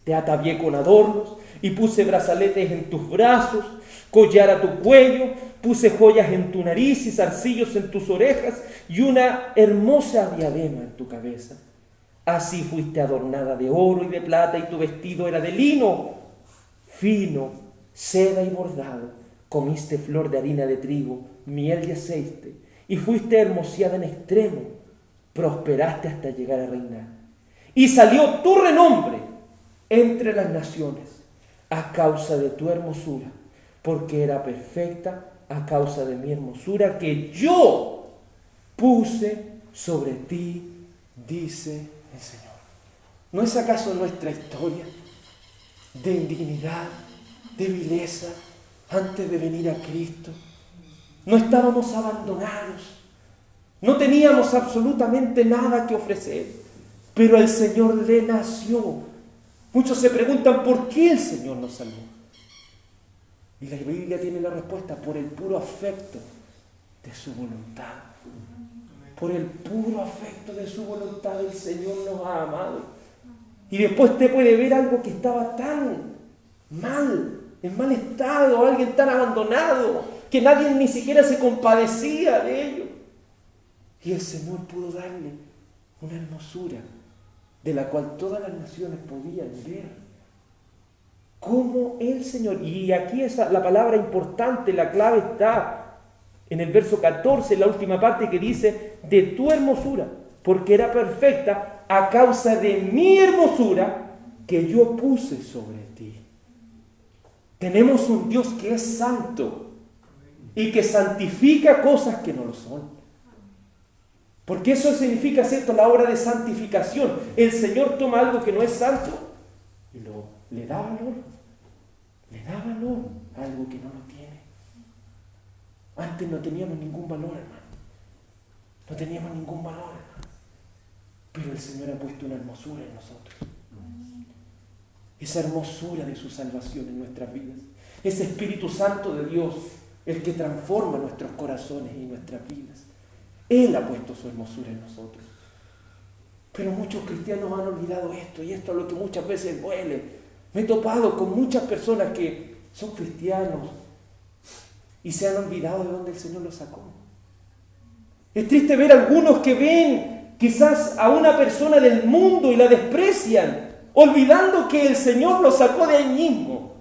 Te atavié con adornos, y puse brazaletes en tus brazos, collar a tu cuello, puse joyas en tu nariz y zarcillos en tus orejas, y una hermosa diadema en tu cabeza. Así fuiste adornada de oro y de plata, y tu vestido era de lino fino, seda y bordado. Comiste flor de harina de trigo, miel y aceite, y fuiste hermoseada en extremo. Prosperaste hasta llegar a reinar. Y salió tu renombre entre las naciones a causa de tu hermosura, porque era perfecta a causa de mi hermosura que yo puse sobre ti, dice el Señor. ¿No es acaso nuestra historia de indignidad, de vileza, antes de venir a Cristo? No estábamos abandonados, no teníamos absolutamente nada que ofrecer, pero el Señor le nació. Muchos se preguntan por qué el Señor nos salvó. Y la Biblia tiene la respuesta: por el puro afecto de su voluntad. Por el puro afecto de su voluntad el Señor nos ha amado. Y después usted puede ver algo que estaba tan mal, en mal estado, alguien tan abandonado, que nadie ni siquiera se compadecía de ello. Y el Señor pudo darle una hermosura de la cual todas las naciones podían ver. Como el Señor, y aquí es la palabra importante, la clave está en el verso 14, la última parte, que dice: de tu hermosura porque era perfecta a causa de mi hermosura que yo puse sobre ti. Tenemos un Dios que es santo y que santifica cosas que no lo son. Porque eso significa, ¿cierto?, la obra de santificación. El Señor toma algo que no es santo y le da valor. Le da valor a algo que no lo tiene. Antes no teníamos ningún valor, hermano. No teníamos ningún valor, hermano. Pero el Señor ha puesto una hermosura en nosotros. Esa hermosura de su salvación en nuestras vidas. Ese Espíritu Santo de Dios, el que transforma nuestros corazones y nuestras vidas. Él ha puesto su hermosura en nosotros. Pero muchos cristianos han olvidado esto, y esto es lo que muchas veces duele. Me he topado con muchas personas que son cristianos y se han olvidado de dónde el Señor los sacó. Es triste ver a algunos que ven quizás a una persona del mundo y la desprecian, olvidando que el Señor los sacó de ahí mismo.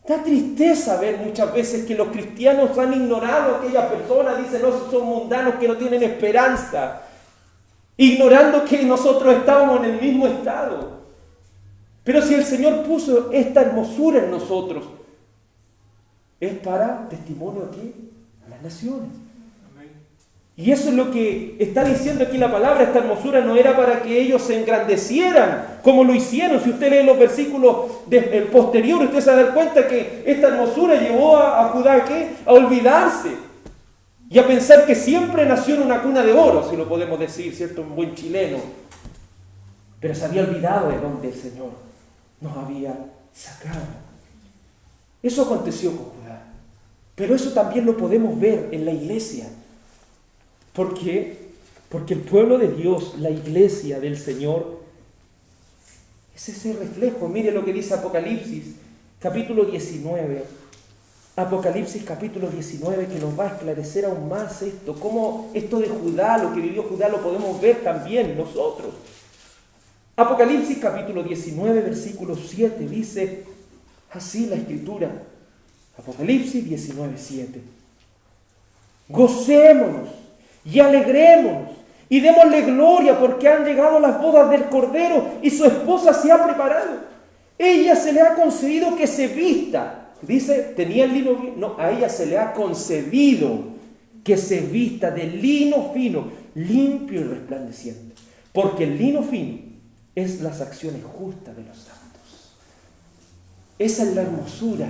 Da tristeza ver muchas veces que los cristianos han ignorado a aquella persona, dicen, no, son mundanos que no tienen esperanza, ignorando que nosotros estábamos en el mismo estado. Pero si el Señor puso esta hermosura en nosotros, es para testimonio aquí a las naciones. Y eso es lo que está diciendo aquí la palabra. Esta hermosura no era para que ellos se engrandecieran como lo hicieron. Si usted lee los versículos posteriores, usted se va a dar cuenta que esta hermosura llevó a Judá ¿a qué? A olvidarse y a pensar que siempre nació en una cuna de oro, si lo podemos decir, ¿cierto? Un buen chileno. Pero se había olvidado de dónde el Señor nos había sacado. Eso aconteció con Judá. Pero eso también lo podemos ver en la iglesia. ¿Por qué? Porque el pueblo de Dios, la iglesia del Señor, es ese reflejo. Mire lo que dice Apocalipsis, capítulo 19. Apocalipsis, capítulo 19, que nos va a esclarecer aún más esto. Cómo esto de Judá, lo que vivió Judá, lo podemos ver también nosotros. Apocalipsis, capítulo 19, versículo 7, dice así la Escritura. Apocalipsis 19, 7. Gocémonos y alegrémonos y démosle gloria porque han llegado las bodas del Cordero y su esposa se ha preparado. Ella se le ha concedido que se vista. Dice, tenía el lino fino. No, a ella se le ha concedido que se vista de lino fino, limpio y resplandeciente. Porque el lino fino es las acciones justas de los santos. Esa es la hermosura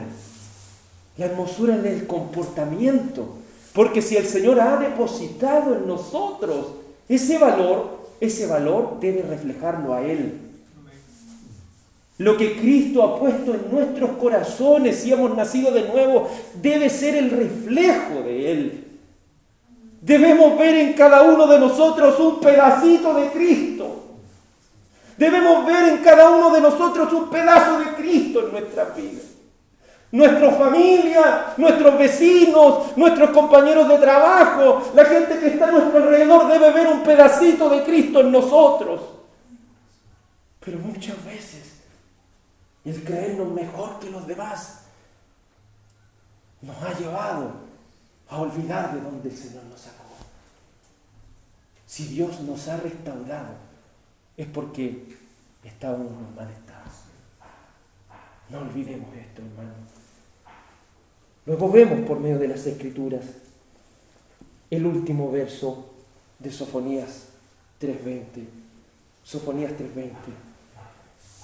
en el comportamiento. Porque si el Señor ha depositado en nosotros ese valor debe reflejarlo a Él. Lo que Cristo ha puesto en nuestros corazones, si hemos nacido de nuevo, debe ser el reflejo de Él. Debemos ver en cada uno de nosotros un pedacito de Cristo. Debemos ver en cada uno de nosotros un pedazo de Cristo en nuestras vidas. Nuestra familia, nuestros vecinos, nuestros compañeros de trabajo, la gente que está a nuestro alrededor debe ver un pedacito de Cristo en nosotros. Pero muchas veces el creernos mejor que los demás nos ha llevado a olvidar de dónde el Señor nos sacó. Si Dios nos ha restaurado, es porque estábamos en mal estado. No olvidemos esto, hermano. Luego vemos por medio de las Escrituras el último verso de Sofonías 3:20. Sofonías 3:20.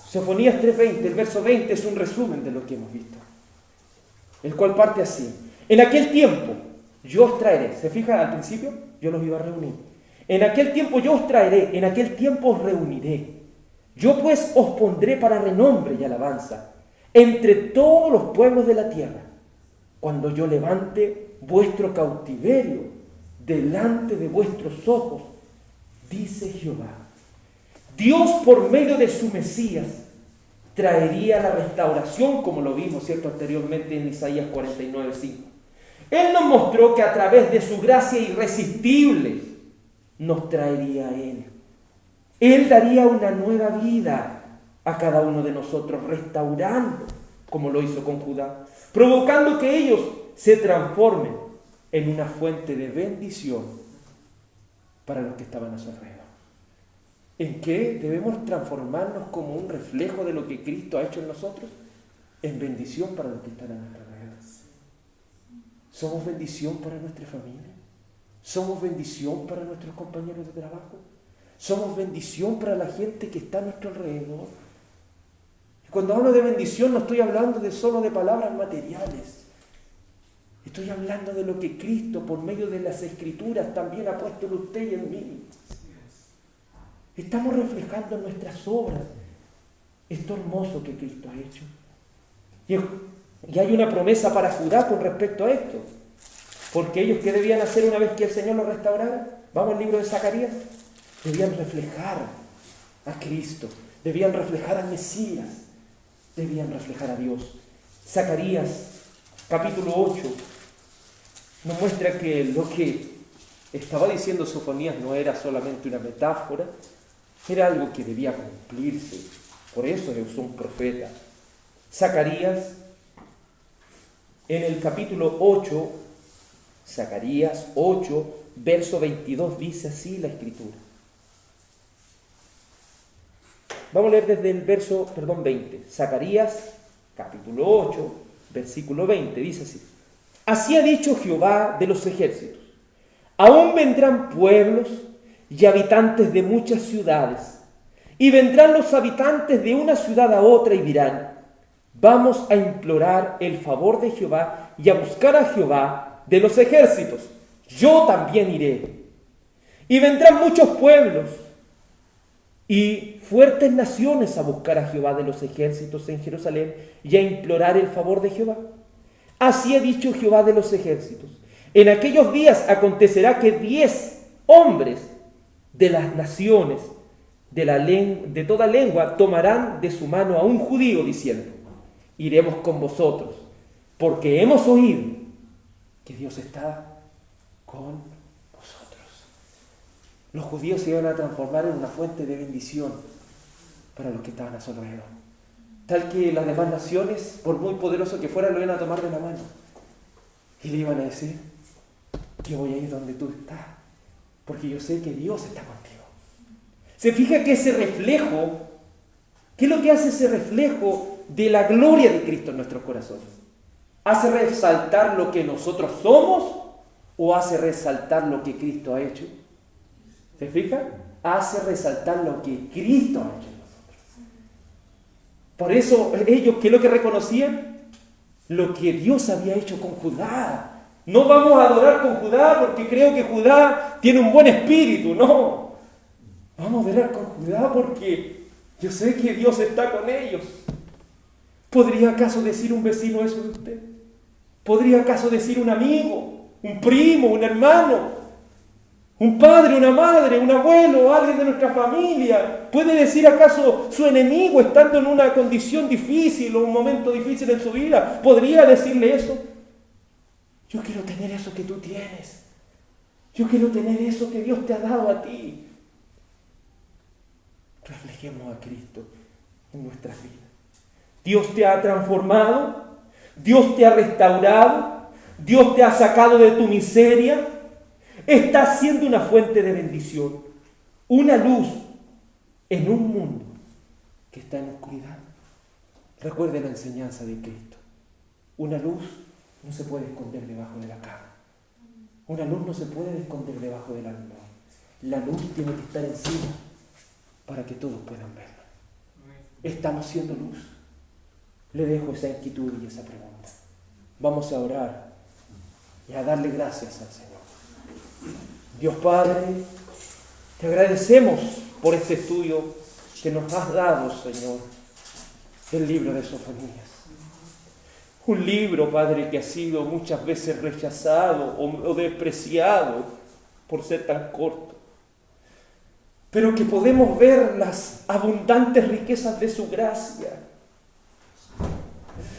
Sofonías 3:20, el verso 20 es un resumen de lo que hemos visto. El cual parte así. En aquel tiempo yo os traeré. ¿Se fija al principio? Yo los iba a reunir. En aquel tiempo yo os traeré, en aquel tiempo os reuniré. Yo pues os pondré para renombre y alabanza entre todos los pueblos de la tierra, cuando yo levante vuestro cautiverio delante de vuestros ojos, dice Jehová. Dios por medio de su Mesías traería la restauración, como lo vimos, ¿cierto?, anteriormente en Isaías 49:5. Él nos mostró que a través de su gracia irresistible nos traería a Él. Él daría una nueva vida a cada uno de nosotros, restaurando, como lo hizo con Judá, provocando que ellos se transformen en una fuente de bendición para los que estaban a su alrededor. ¿En qué debemos transformarnos como un reflejo de lo que Cristo ha hecho en nosotros? En bendición para los que están a nuestra alrededor. ¿Somos bendición para nuestra familia? ¿Somos bendición para nuestros compañeros de trabajo? ¿Somos bendición para la gente que está a nuestro alrededor? Y cuando hablo de bendición no estoy hablando solo de palabras materiales. Estoy hablando de lo que Cristo, por medio de las Escrituras, también ha puesto en usted y en mí. Estamos reflejando en nuestras obras esto hermoso que Cristo ha hecho. Y hay una promesa para Judá con respecto a esto. Porque ellos, ¿qué debían hacer una vez que el Señor los restaurara? Vamos al libro de Zacarías. Debían reflejar a Cristo. Debían reflejar al Mesías. Debían reflejar a Dios. Zacarías, capítulo 8, nos muestra que lo que estaba diciendo Sofonías no era solamente una metáfora, era algo que debía cumplirse. Por eso le usó un profeta. Zacarías, en el capítulo 8, Zacarías 8, verso 22, dice así la Escritura. Vamos a leer desde el verso, 20. Zacarías, capítulo 8, versículo 20, dice así. Así ha dicho Jehová de los ejércitos. Aún vendrán pueblos y habitantes de muchas ciudades, y vendrán los habitantes de una ciudad a otra y dirán, vamos a implorar el favor de Jehová y a buscar a Jehová de los ejércitos. Yo también iré. Y vendrán muchos pueblos y fuertes naciones a buscar a Jehová de los ejércitos en Jerusalén y a implorar el favor de Jehová. Así ha dicho Jehová de los ejércitos. En aquellos días acontecerá que 10 hombres de las naciones, de toda lengua, tomarán de su mano a un judío diciendo, iremos con vosotros, porque hemos oído que Dios está con vosotros. Los judíos se iban a transformar en una fuente de bendición para los que estaban a su alrededor. Tal que las demás naciones, por muy poderoso que fueran, lo iban a tomar de la mano. Y le iban a decir, yo voy a ir donde tú estás, porque yo sé que Dios está contigo. Se fija que ese reflejo, ¿qué es lo que hace ese reflejo de la gloria de Cristo en nuestros corazones? ¿Hace resaltar lo que nosotros somos o hace resaltar lo que Cristo ha hecho? ¿Se fija? Hace resaltar lo que Cristo ha hecho en nosotros. Por eso ellos, ¿qué es lo que reconocían? Lo que Dios había hecho con Judá. No vamos a adorar con Judá porque creo que Judá tiene un buen espíritu, no. Vamos a adorar con Judá porque yo sé que Dios está con ellos. ¿Podría acaso decir un vecino eso de usted? ¿Podría acaso decir un amigo, un primo, un hermano, un padre, una madre, un abuelo, alguien de nuestra familia? ¿Puede decir acaso su enemigo estando en una condición difícil o un momento difícil en su vida? ¿Podría decirle eso? Yo quiero tener eso que tú tienes. Yo quiero tener eso que Dios te ha dado a ti. Reflejemos a Cristo en nuestras vidas. Dios te ha transformado, Dios te ha restaurado, Dios te ha sacado de tu miseria. Estás siendo una fuente de bendición, una luz en un mundo que está en oscuridad. Recuerde la enseñanza de Cristo. Una luz no se puede esconder debajo de la cama. Una luz no se puede esconder debajo del almohada. La luz tiene que estar encima para que todos puedan verla. ¿Estamos siendo luz? Le dejo esa inquietud y esa pregunta. Vamos a orar y a darle gracias al Señor. Dios Padre, te agradecemos por este estudio que nos has dado, Señor, del libro de Sofonías. Un libro, Padre, que ha sido muchas veces rechazado o despreciado por ser tan corto, pero que podemos ver las abundantes riquezas de su gracia.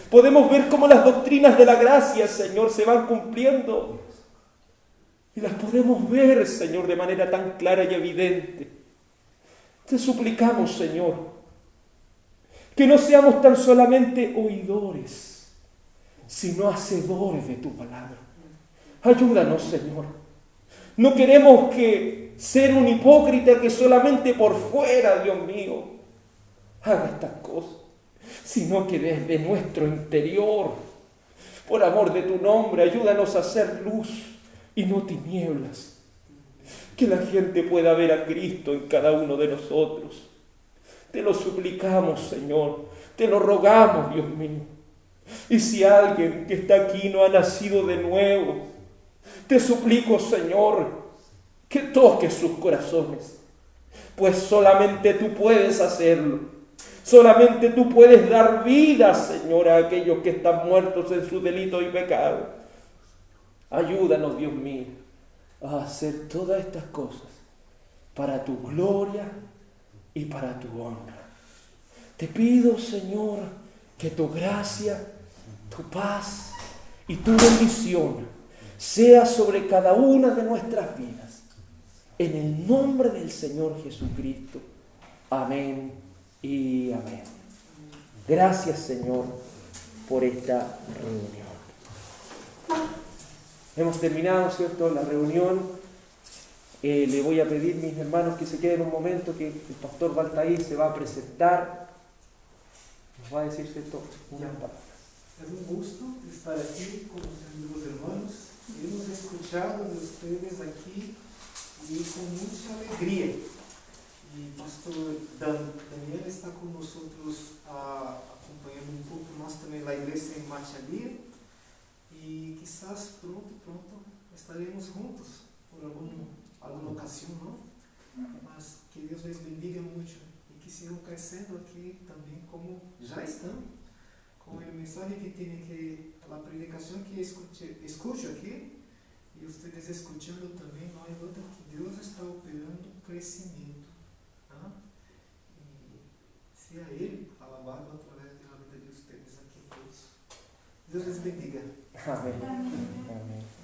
Podemos ver cómo las doctrinas de la gracia, Señor, se van cumpliendo. Y las podemos ver, Señor, de manera tan clara y evidente. Te suplicamos, Señor, que no seamos tan solamente oidores, sino hacedores de tu palabra. Ayúdanos, Señor. No queremos que ser un hipócrita que solamente por fuera, Dios mío, haga estas cosas, sino que desde nuestro interior, por amor de tu nombre, ayúdanos a hacer luz y no tinieblas. Que la gente pueda ver a Cristo en cada uno de nosotros. Te lo suplicamos, Señor, te lo rogamos, Dios mío. Y si alguien que está aquí no ha nacido de nuevo, te suplico, Señor, que toques sus corazones, pues solamente tú puedes hacerlo. Solamente tú puedes dar vida, Señor, a aquellos que están muertos en su delito y pecado. Ayúdanos, Dios mío, a hacer todas estas cosas para tu gloria y para tu honra. Te pido, Señor, que tu gracia, tu paz y tu bendición sea sobre cada una de nuestras vidas. En el nombre del Señor Jesucristo. Amén y amén. Gracias, Señor, por esta reunión. Hemos terminado, ¿cierto?, la reunión. Le voy a pedir, mis hermanos, que se queden un momento, que el pastor Baltair se va a presentar. Nos va a decir, ¿cierto?, unas palabras. Es un gusto estar aquí con los amigos hermanos. Hemos escuchado de ustedes aquí y con mucha alegría. Y pastor Daniel está con nosotros acompañando un poco más también la iglesia en Machalí. Y quizás pronto estaremos juntos por alguna ocasión, ¿no? Mas que Dios les bendiga mucho y que sigan creciendo aquí también como ya están. Con el mensaje que tiene que, la predicación que escucho aquí, y ustedes escuchando también, no hay duda que Dios está operando crecimiento. ¿Ah? Y sea Él alabado a través de la vida de ustedes aquí todos. Dios les bendiga. Amén. Amén.